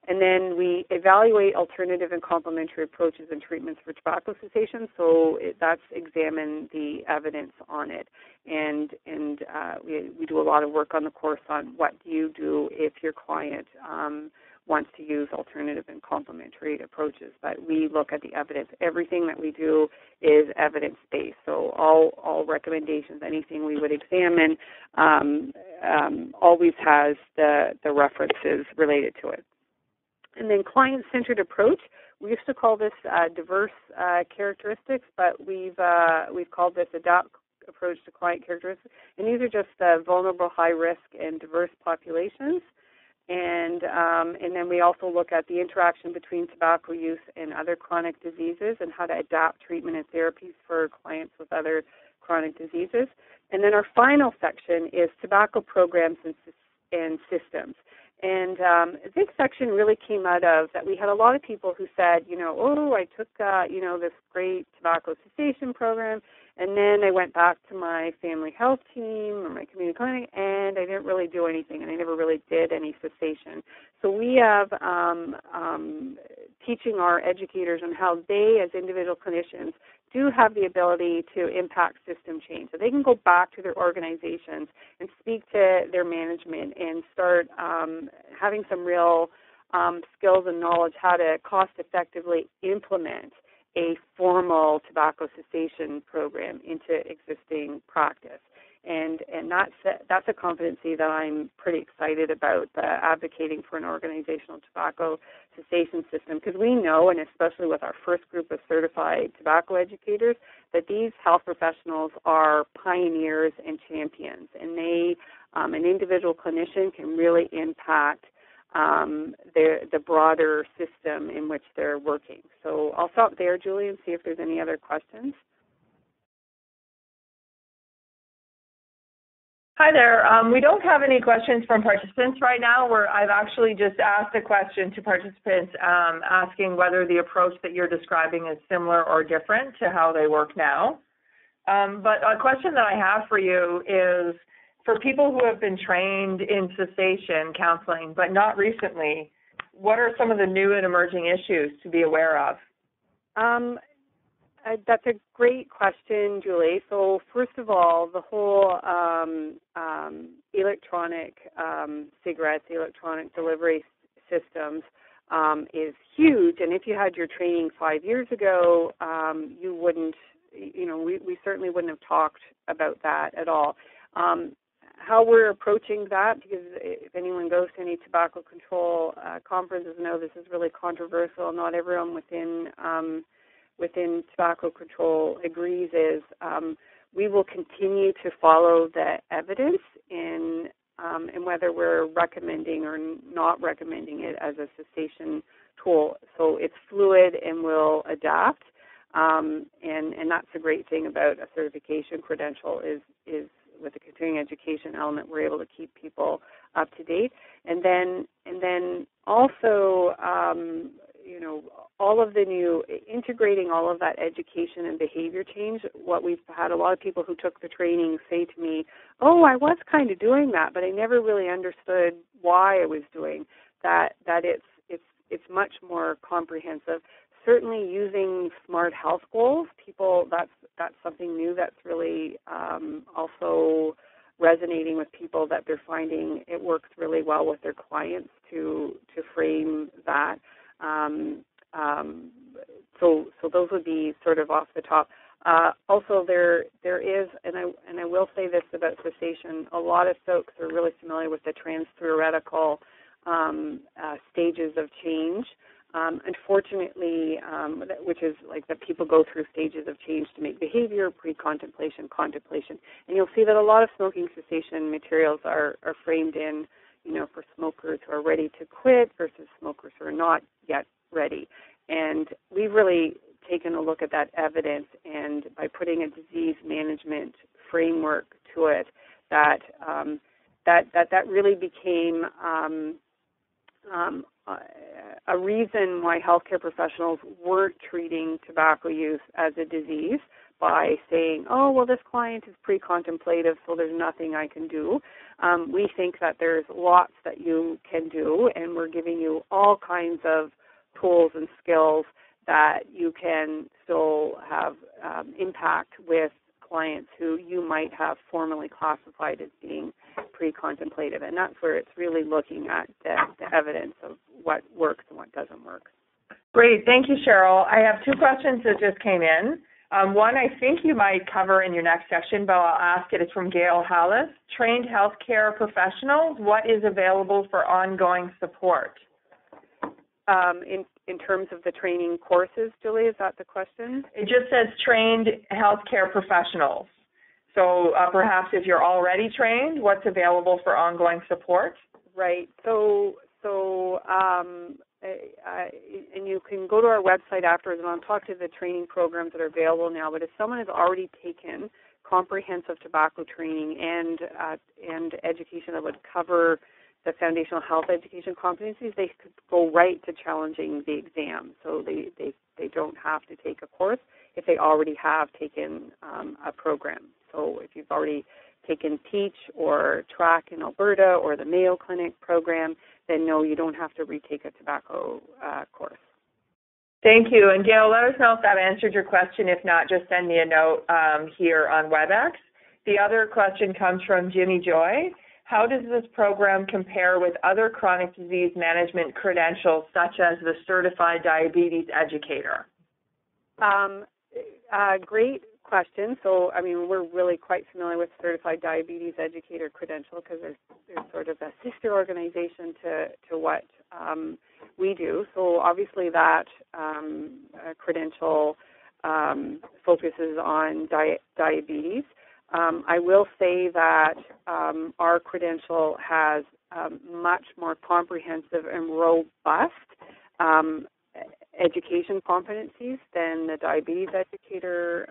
And then we evaluate alternative and complementary approaches and treatments for tobacco cessation. So that's examine the evidence on it. And we do a lot of work on the course on what do you do if your client wants to use alternative and complementary approaches, but we look at the evidence. Everything that we do is evidence-based, so all recommendations, anything we would examine, always has the references related to it. And then client-centered approach. We used to call this diverse characteristics, but we've called this adapt approach to client characteristics, and these are just vulnerable, high-risk, and diverse populations. And then we also look at the interaction between tobacco use and other chronic diseases and how to adapt treatment and therapies for clients with other chronic diseases. And then our final section is tobacco programs and systems. And this section really came out of that we had a lot of people who said, I took, this great tobacco cessation program, and then I went back to my family health team or my community clinic, and I didn't really do anything, and I never really did any cessation. So we have teaching our educators on how they, as individual clinicians, do have the ability to impact system change. So they can go back to their organizations and speak to their management and start having some real skills and knowledge how to cost-effectively implement a formal tobacco cessation program into existing practice. And that's a competency that I'm pretty excited about, advocating for an organizational tobacco cessation system, because we know, and especially with our first group of certified tobacco educators, that these health professionals are pioneers and champions, and they, an individual clinician can really impact the broader system in which they're working. So I'll stop there, Julie, and see if there's any other questions. Hi there. We don't have any questions from participants right now. I've actually just asked a question to participants asking whether the approach that you're describing is similar or different to how they work now. But a question that I have for you is, for people who have been trained in cessation counseling, but not recently, what are some of the new and emerging issues to be aware of? That's a great question, Julie. So first of all, the whole electronic cigarettes, electronic delivery systems is huge. And if you had your training 5 years ago, you wouldn't, we certainly wouldn't have talked about that at all. How we're approaching that, because if anyone goes to any tobacco control conferences know this is really controversial. Not everyone within tobacco control agrees, is we will continue to follow the evidence in whether we're recommending or not recommending it as a cessation tool. So it's fluid and will adapt, and that's the great thing about a certification credential is with the continuing education element, we're able to keep people up to date. And then also, all of the new, integrating all of that education and behavior change. What we've had a lot of people who took the training say to me, oh, I was kind of doing that, but I never really understood why I was doing that. That it's much more comprehensive. Certainly using smart health goals, that's something new that's really also resonating with people, that they're finding it works really well with their clients to frame that. So those would be sort of off the top. Also, there is, and I will say this about cessation, a lot of folks are really familiar with the trans-theoretical stages of change. Unfortunately, which is like that people go through stages of change to make behavior, pre-contemplation, contemplation. And you'll see that a lot of smoking cessation materials are framed in, for smokers who are ready to quit versus smokers who are not yet ready. And we've really taken a look at that evidence, and by putting a disease management framework to it, that really became a reason why healthcare professionals weren't treating tobacco use as a disease by saying, oh, well, this client is pre-contemplative, so there's nothing I can do. We think that there's lots that you can do, and we're giving you all kinds of tools and skills that you can still have impact with clients who you might have formally classified as being pre-contemplative. And that's where it's really looking at the evidence of what works and what doesn't work. Great. Thank you, Cheryl. I have two questions that just came in. One I think you might cover in your next section, but I'll ask it. It's from Gail Hallis. Trained healthcare professionals, what is available for ongoing support? In terms of the training courses, Julie, is that the question? It just says trained healthcare professionals. So perhaps if you're already trained, what's available for ongoing support? Right. So and you can go to our website afterwards, and I'll talk to the training programs that are available now. But if someone has already taken comprehensive tobacco training and education that would cover the foundational health education competencies, they could go right to challenging the exam. So they don't have to take a course if they already have taken a program. So if you've already taken PHAC or PHAC in Alberta or the Mayo Clinic program, then no, you don't have to retake a tobacco course. Thank you. And Gail, let us know if that answered your question. If not, just send me a note here on WebEx. The other question comes from Jimmy Joy. How does this program compare with other chronic disease management credentials, such as the Certified Diabetes Educator? Great question. So, we're really quite familiar with Certified Diabetes Educator credential because there's sort of a sister organization to what we do. So, obviously, that credential focuses on diabetes. I will say that our credential has much more comprehensive and robust education competencies than the diabetes educator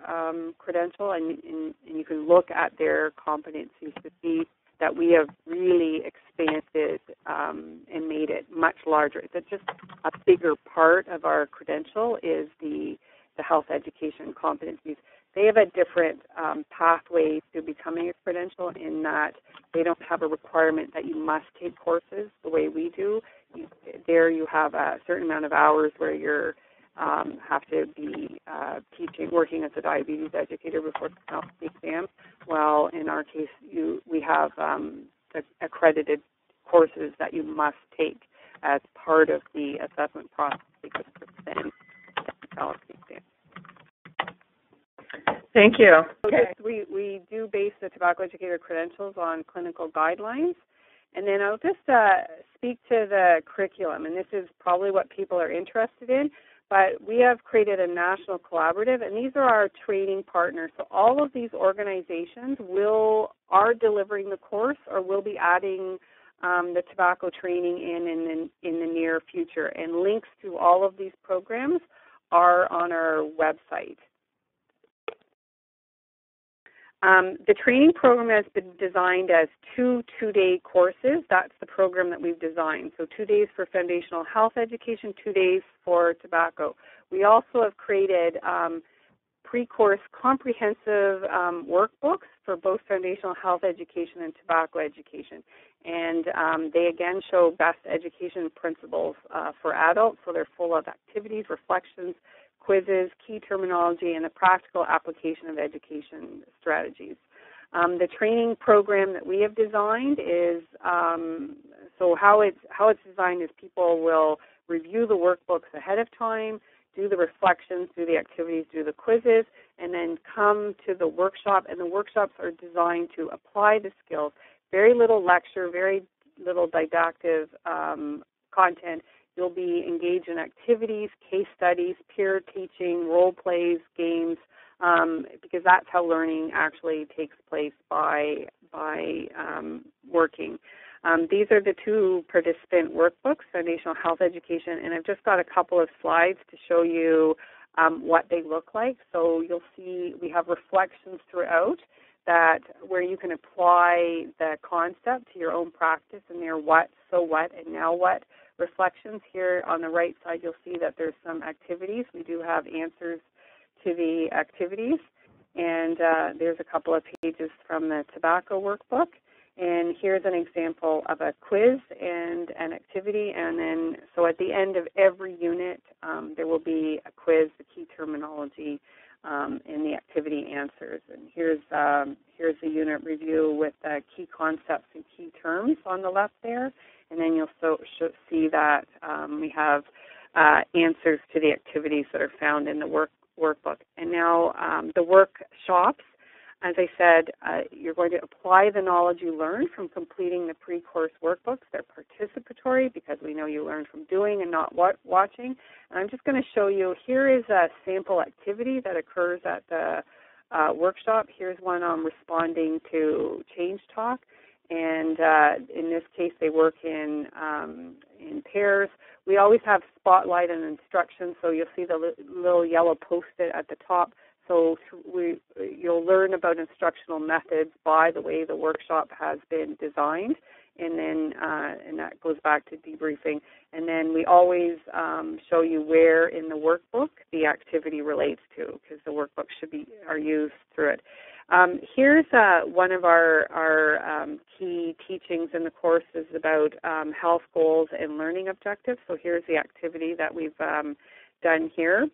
credential, and you can look at their competencies to see that we have really expanded and made it much larger. It's just a bigger part of our credential is the health education competencies. they have a different pathway to becoming a credential in that they don't have a requirement that you must take courses the way we do. There you have a certain amount of hours where you have to be working as a diabetes educator before the exam. Well, in our case, we have the accredited courses that you must take as part of the assessment process because then the exam. Thank you. Okay. We do base the tobacco educator credentials on clinical guidelines. And then I'll just speak to the curriculum, and this is probably what people are interested in, but we have created a national collaborative, and these are our training partners. So all of these organizations are delivering the course or will be adding the tobacco training in the near future, and links to all of these programs are on our website. The training program has been designed as two-day courses. That's the program that we've designed. So 2 days for foundational health education, 2 days for tobacco. We also have created pre-course comprehensive workbooks for both foundational health education and tobacco education. And they again show best education principles for adults, so they're full of activities, reflections, quizzes, key terminology, and a practical application of education strategies. The training program that we have designed is, so how it's designed is people will review the workbooks ahead of time, do the reflections, do the activities, do the quizzes, and then come to the workshop, and the workshops are designed to apply the skills. Very little lecture, very little didactic content. You'll be engaged in activities, case studies, peer teaching, role plays, games, because that's how learning actually takes place by working. These are the 2 participant workbooks, Foundational Health Education, and I've just got a couple of slides to show you what they look like. So you'll see we have reflections throughout that where you can apply the concept to your own practice, and they're what, so what, and now what reflections. Here on the right side, you'll see that there's some activities. We do have answers to the activities, and there's a couple of pages from the tobacco workbook. And here's an example of a quiz and an activity, and then so at the end of every unit, there will be a quiz, the key terminology, and the activity answers. And here's the unit review with the key concepts and key terms on the left there. And then you'll see that we have answers to the activities that are found in the workbook. And now the workshops, as I said, you're going to apply the knowledge you learned from completing the pre-course workbooks. They're participatory because we know you learn from doing and not watching. And I'm just going to show you, here is a sample activity that occurs at the workshop. Here's one on responding to change talk. And in this case, they work in pairs. We always have spotlight and instructions, so you'll see the little yellow post-it at the top. So you'll learn about instructional methods by the way the workshop has been designed, and then and that goes back to debriefing. And then we always show you where in the workbook the activity relates to, because the workbooks are used through it. Here's one of our key teachings in the course is about health goals and learning objectives. So here's the activity that we've done here,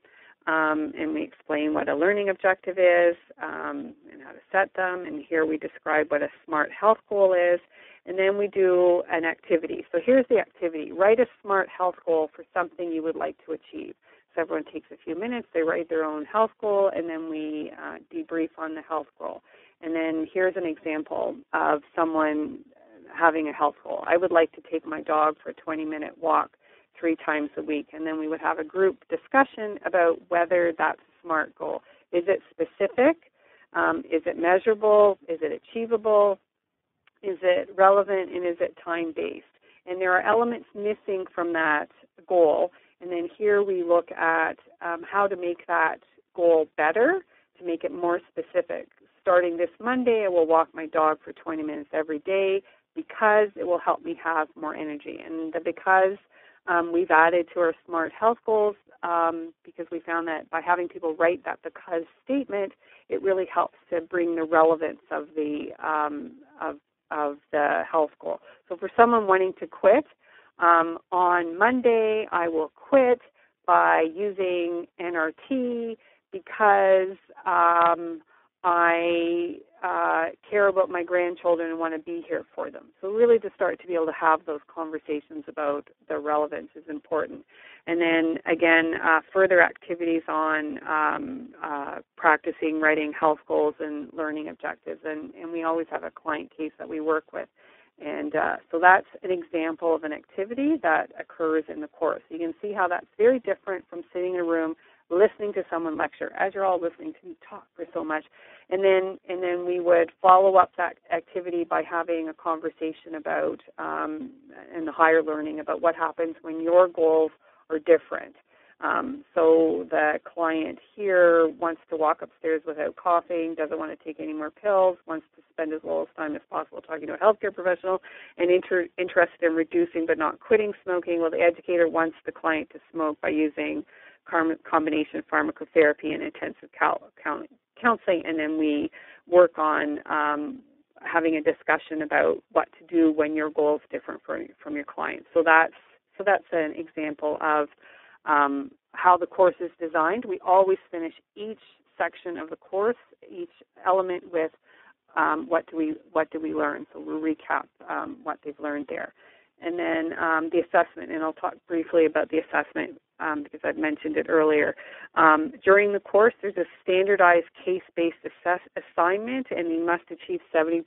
and we explain what a learning objective is and how to set them. And here we describe what a SMART health goal is. And then we do an activity. So here's the activity. Write a SMART health goal for something you would like to achieve. So everyone takes a few minutes, they write their own health goal, and then we debrief on the health goal. And then here's an example of someone having a health goal. I would like to take my dog for a 20-minute walk 3 times a week. And then we would have a group discussion about whether that's a SMART goal. Is it specific? Is it measurable? Is it achievable? Is it relevant? And is it time-based? And there are elements missing from that goal. And then here we look at how to make that goal better, to make it more specific. Starting this Monday, I will walk my dog for 20 minutes every day because it will help me have more energy. And the because We've added to our SMART health goals because we found that by having people write that because statement, it really helps to bring the relevance of the health goal. So for someone wanting to quit, on Monday I will quit by using NRT because I care about my grandchildren and want to be here for them. So really to start to be able to have those conversations about the relevance is important. And then again, further activities on practicing writing health goals and learning objectives. And we always have a client case that we work with. And so that's an example of an activity that occurs in the course. You can see how that's very different from sitting in a room listening to someone lecture, as you're all listening to me talk for so much. And then we would follow up that activity by having a conversation about, in the higher learning, about what happens when your goals are different. So the client here wants to walk upstairs without coughing, doesn't want to take any more pills, wants to spend as little time as possible talking to a healthcare professional, and interested in reducing but not quitting smoking. Well, the educator wants the client to smoke by using combination pharmacotherapy and intensive counseling, and then we work on having a discussion about what to do when your goal is different from your client. So that's an example of how the course is designed. We always finish each section of the course, each element with what do we learn. So we'll recap what they've learned there. And then the assessment, and I'll talk briefly about the assessment because I've mentioned it earlier. During the course, there's a standardized case-based assignment, and you must achieve 70%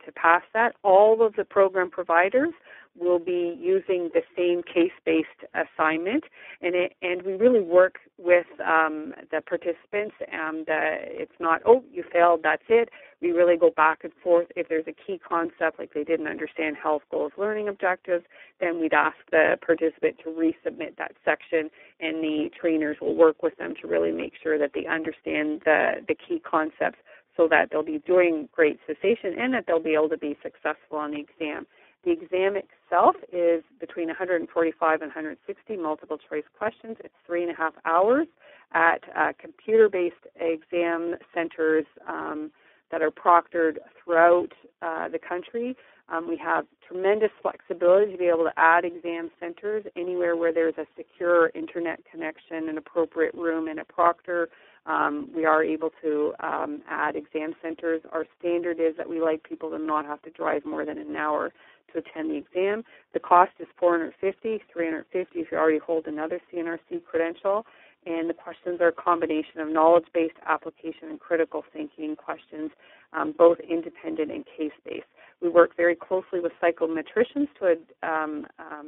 to pass that. All of the program providers will be using the same case-based assignment, and we really work with the participants. It's not, oh, you failed, that's it. We really go back and forth. If there's a key concept, like they didn't understand health goals, learning objectives, then we'd ask the participant to resubmit that section, and the trainers will work with them to really make sure that they understand the key concepts so that they'll be doing great cessation and that they'll be able to be successful on the exam. The exam itself is between 145 and 160 multiple choice questions. It's 3.5 hours at computer-based exam centers that are proctored throughout the country. We have tremendous flexibility to be able to add exam centers anywhere where there's a secure internet connection, an appropriate room, and a proctor. We are able to add exam centers. Our standard is that we like people to not have to drive more than an hour to attend the exam. The cost is $450, $350 if you already hold another CNRC credential. And the questions are a combination of knowledge-based, application, and critical thinking questions, both independent and case-based. We work very closely with psychometricians to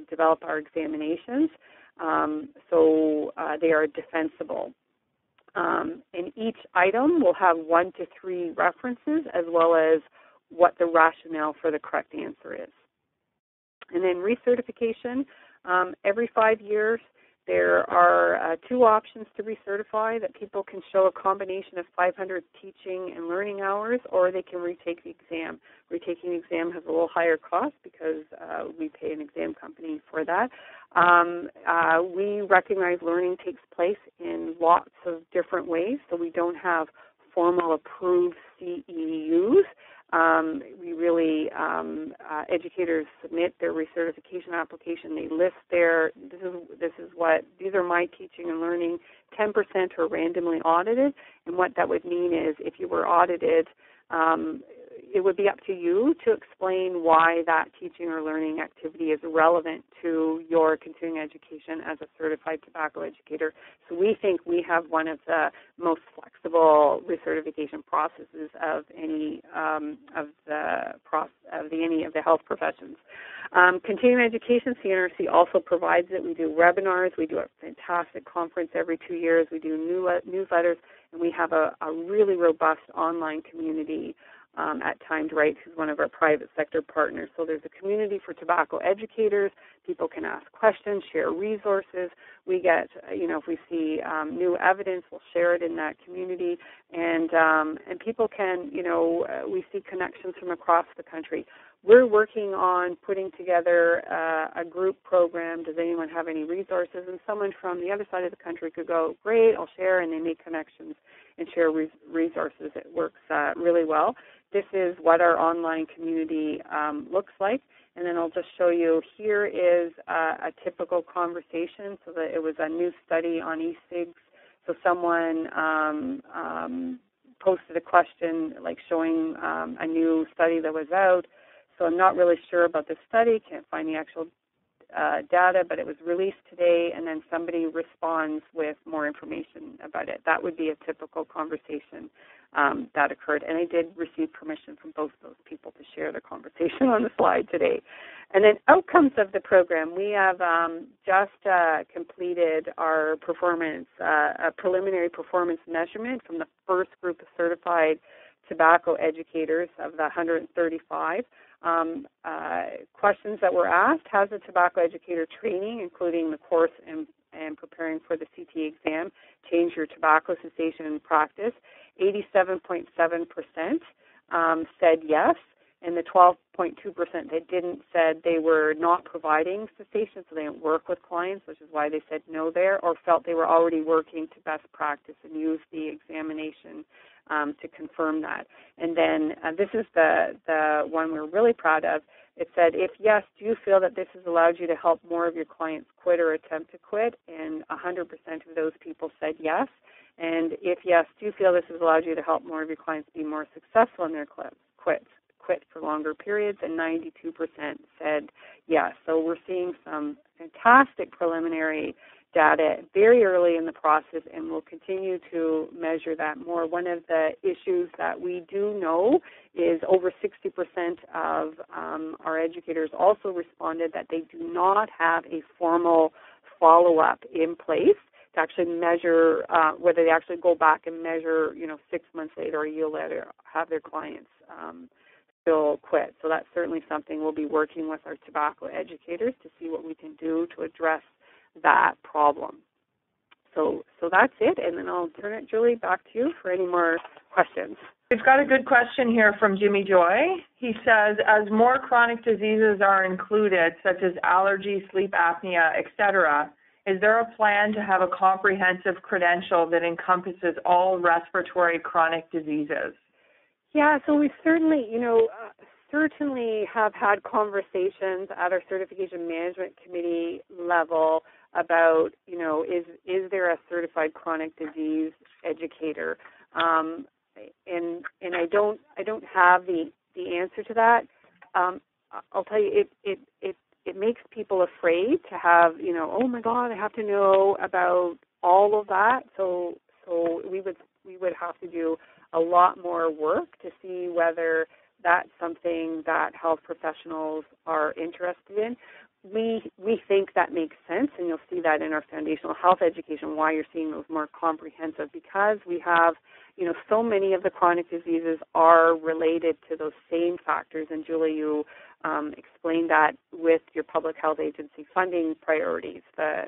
develop our examinations, so they are defensible. And each item will have 1 to 3 references as well as what the rationale for the correct answer is. And then recertification, every 5 years, there are 2 options to recertify, that people can show a combination of 500 teaching and learning hours, or they can retake the exam. Retaking the exam has a little higher cost because we pay an exam company for that. We recognize learning takes place in lots of different ways, so we don't have formal approved CEUs. We really, educators submit their recertification application. They list these are my teaching and learning. 10% are randomly audited, and what that would mean is if you were audited, it would be up to you to explain why that teaching or learning activity is relevant to your continuing education as a certified tobacco educator. So we think we have one of the most flexible recertification processes of any of the health professions. Continuing education, CNRC also provides it. We do webinars. We do a fantastic conference every 2 years. We do newsletters, and we have a really robust online community at Timed Right, who's one of our private sector partners. So there's a community for tobacco educators. People can ask questions, share resources. We get, if we see new evidence, we'll share it in that community. And people can, we see connections from across the country. We're working on putting together a group program. Does anyone have any resources? And someone from the other side of the country could go, great, I'll share, and they make connections and share resources. It works really well. This is what our online community looks like. And then I'll just show you, here is a typical conversation. So that it was a new study on e-cigs. So someone posted a question like showing a new study that was out. So I'm not really sure about the study, can't find the actual data, but it was released today, and then somebody responds with more information about it. That would be a typical conversation that occurred, and I did receive permission from both those people to share the conversation on the slide today. And then outcomes of the program. We have just completed our performance, a preliminary performance measurement from the first group of certified tobacco educators of the 135. Questions that were asked: has the tobacco educator training, including the course and preparing for the CT exam, changed your tobacco cessation practice? 87.7% said yes, and the 12.2% that didn't said they were not providing cessation, so they didn't work with clients, which is why they said no there, or felt they were already working to best practice and use the examination to confirm that. And then this is the one we're really proud of. It said, if yes, do you feel that this has allowed you to help more of your clients quit or attempt to quit? And 100% of those people said yes. And if yes, do you feel this has allowed you to help more of your clients be more successful in their quit for longer periods? And 92% said yes. So we're seeing some fantastic preliminary data very early in the process, and we'll continue to measure that more. One of the issues that we do know is over 60% of our educators also responded that they do not have a formal follow-up in place to actually measure whether they actually go back and measure, 6 months later or a year later, have their clients still quit. So that's certainly something we'll be working with our tobacco educators to see what we can do to address that problem. So that's it, and then I'll turn it, Julie, back to you for any more questions. We've got a good question here from Jimmy Joy. He says, as more chronic diseases are included, such as allergy, sleep apnea, etc., is there a plan to have a comprehensive credential that encompasses all respiratory chronic diseases? Yeah, so we certainly, certainly have had conversations at our Certification Management Committee level about, is there a certified chronic disease educator? And I don't have the answer to that. I'll tell you, it makes people afraid to have, oh my God, I have to know about all of that. So we would have to do a lot more work to see whether that's something that health professionals are interested in. We think that makes sense, and you'll see that in our foundational health education, why you're seeing those more comprehensive, because we have, so many of the chronic diseases are related to those same factors. And Julie, you explained that with your public health agency funding priorities, the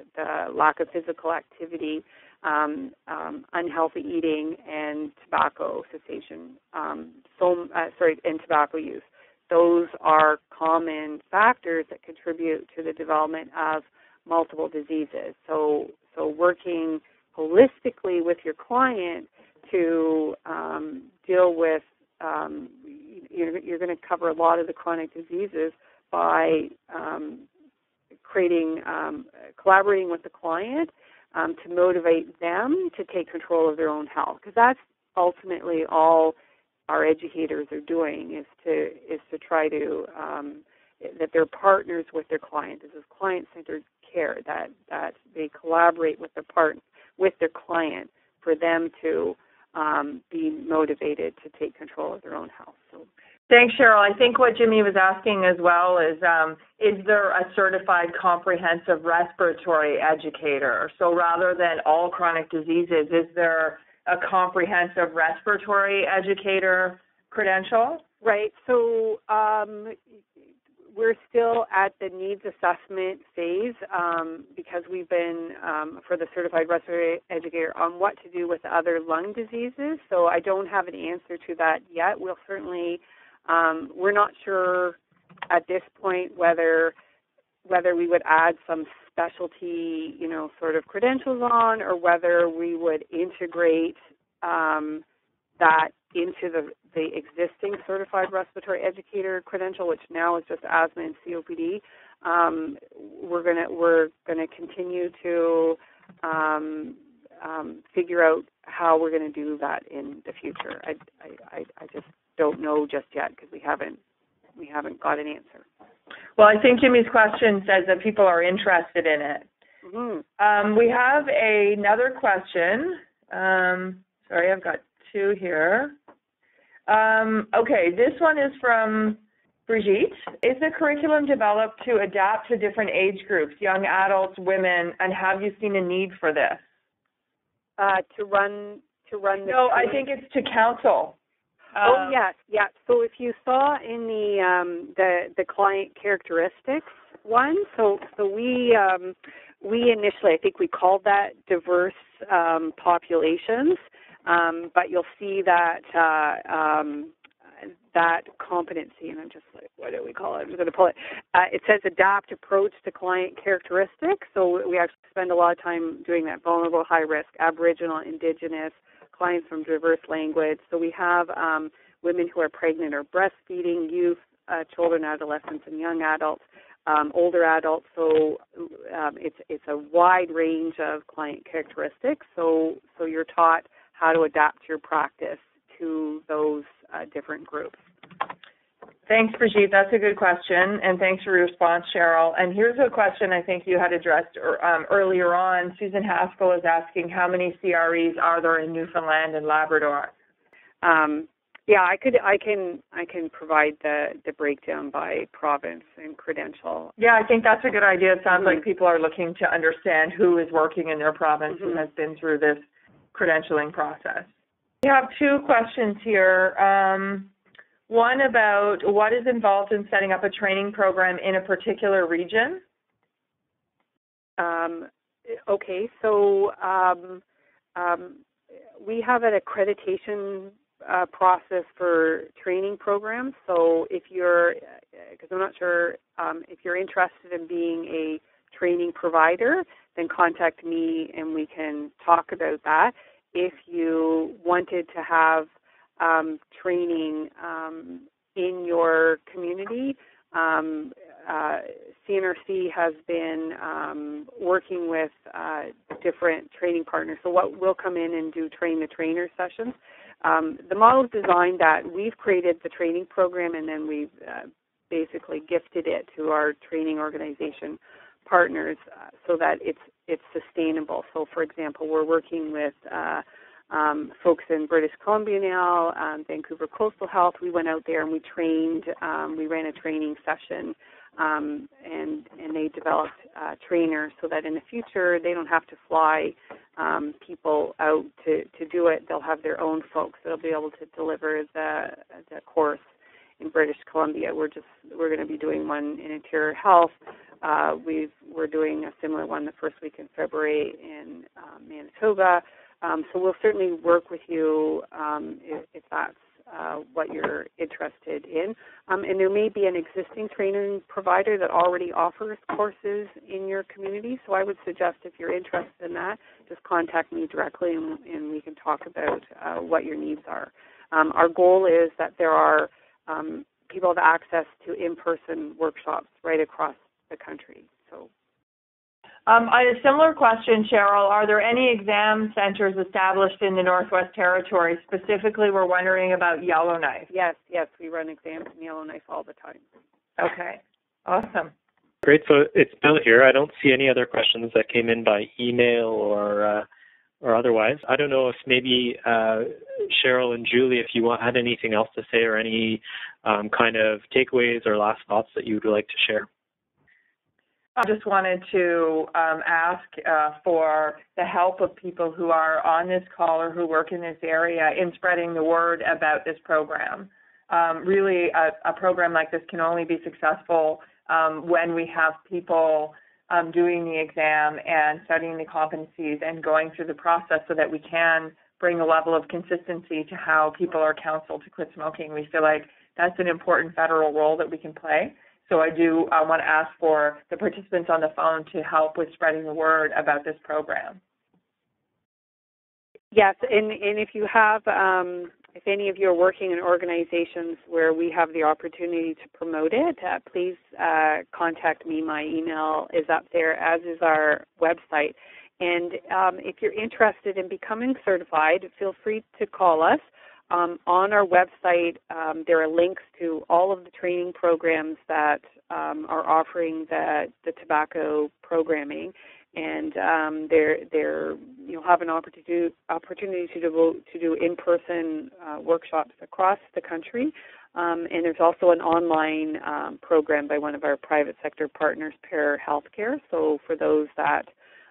lack of physical activity, unhealthy eating, and tobacco cessation, and tobacco use. Those are common factors that contribute to the development of multiple diseases. So working holistically with your client to deal with, you're going to cover a lot of the chronic diseases by collaborating with the client to motivate them to take control of their own health, because that's ultimately all our educators are doing, is to try to that they're partners with their client. This is client-centered care, that they collaborate with their client for them to be motivated to take control of their own health. So. Thanks, Cheryl. I think what Jimmy was asking as well is there a certified comprehensive respiratory educator? So rather than all chronic diseases, is there a comprehensive respiratory educator credential? Right. So we're still at the needs assessment phase because we've been, for the Certified Respiratory Educator, on what to do with other lung diseases. So I don't have an answer to that yet. We'll certainly, we're not sure at this point whether we would add some specialty, sort of credentials on, or whether we would integrate that into the existing Certified Respiratory Educator credential, which now is just asthma and COPD. We're gonna continue to figure out how we're going to do that in the future. I just don't know just yet because we haven't got an answer. Well, I think Jimmy's question says that people are interested in it. Mm-hmm. We have another question. Sorry, I've got two here. Okay, this one is from Brigitte. Is the curriculum developed to adapt to different age groups, young adults, women, and have you seen a need for this? To run the No, I think it's to counsel. Oh yes, yeah. So if you saw in the client characteristics one, so we initially, I think we called that diverse populations, but you'll see that that competency, and I'm just like, what do we call it? I'm just going to pull it. It says adapt approach to client characteristics. So we actually spend a lot of time doing that. Vulnerable, high risk, Aboriginal, Indigenous, clients from diverse language. So we have women who are pregnant or breastfeeding, youth, children, adolescents, and young adults, older adults. So it's a wide range of client characteristics. So you're taught how to adapt your practice to those different groups. Thanks, Brigitte. That's a good question, and thanks for your response, Cheryl. And here's a question I think you had addressed earlier on. Susan Haskell is asking, how many CREs are there in Newfoundland and Labrador? Yeah, I can provide the breakdown by province and credential. Yeah, I think that's a good idea. It sounds like people are looking to understand who is working in their province and has been through this credentialing process. We have two questions here. One about what is involved in setting up a training program in a particular region? Okay, so we have an accreditation process for training programs. So if you're, because I'm not sure, if you're interested in being a training provider, then contact me and we can talk about that. If you wanted to have training in your community, CNRC has been working with different training partners. So what we'll come in and do train-the-trainer sessions. The model is designed that we've created the training program and then we've basically gifted it to our training organization partners so that it's sustainable. So, for example, we're working with folks in British Columbia now, Vancouver Coastal Health. We went out there and we trained. We ran a training session, and they developed trainers so that in the future they don't have to fly people out to do it. They'll have their own folks that'll be able to deliver the course in British Columbia. We're going to be doing one in Interior Health. We're doing a similar one the first week in February in Manitoba. So we'll certainly work with you if that's what you're interested in. And there may be an existing training provider that already offers courses in your community. So I would suggest if you're interested in that, just contact me directly and we can talk about what your needs are. Our goal is that there are people have access to in-person workshops right across the country. So. A similar question, Cheryl. Are there any exam centers established in the Northwest Territories? Specifically, we're wondering about Yellowknife. Yes, we run exams in Yellowknife all the time. Okay, awesome. Great. So it's Bill here. I don't see any other questions that came in by email or otherwise. I don't know if maybe Cheryl and Julie, if you had anything else to say or any kind of takeaways or last thoughts that you would like to share. I just wanted to ask for the help of people who are on this call or who work in this area in spreading the word about this program. really a program like this can only be successful when we have people doing the exam and studying the competencies and going through the process so that we can bring a level of consistency to how people are counseled to quit smoking. We feel like that's an important federal role that we can play. So I want to ask for the participants on the phone to help with spreading the word about this program. Yes, and if you have, if any of you are working in organizations where we have the opportunity to promote it, please contact me. My email is up there, as is our website. And if you're interested in becoming certified, feel free to call us. On our website, there are links to all of the training programs that are offering the tobacco programming, and you'll have an opportunity to do in-person workshops across the country. And there's also an online program by one of our private sector partners, Pair Healthcare. So for those that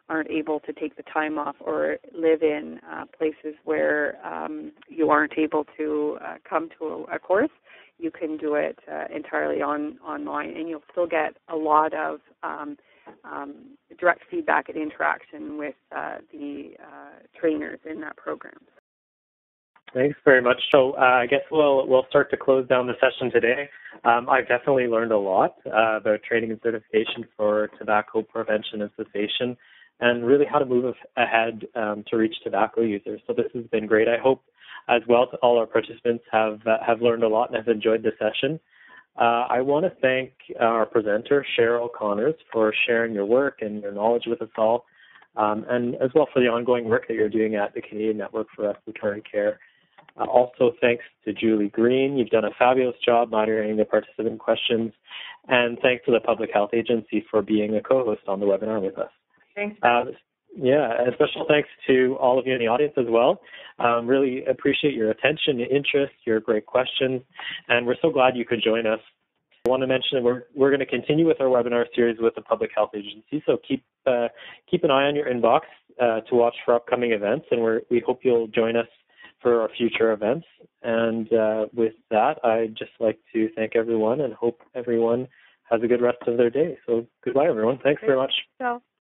aren't able to take the time off or live in places where you aren't able to come to a course, you can do it entirely online, and you'll still get a lot of direct feedback and interaction with the trainers in that program. Thanks very much. So I guess we'll start to close down the session today. I've definitely learned a lot about training and certification for tobacco prevention and cessation, and really how to move ahead to reach tobacco users. So this has been great. I hope as well all our participants have learned a lot and have enjoyed the session. I want to thank our presenter, Cheryl Connors, for sharing your work and your knowledge with us all, and as well for the ongoing work that you're doing at the Canadian Network for Respiratory Care. Also, thanks to Julie Green. You've done a fabulous job moderating the participant questions, and thanks to the Public Health Agency for being a co-host on the webinar with us. Thanks. And special thanks to all of you in the audience as well. Really appreciate your attention, your interest, your great questions, and we're so glad you could join us. I want to mention that we're going to continue with our webinar series with the Public Health Agency, so keep an eye on your inbox to watch for upcoming events, and we hope you'll join us for our future events. And with that, I'd just like to thank everyone and hope everyone has a good rest of their day. So goodbye, everyone. Thanks very much. So.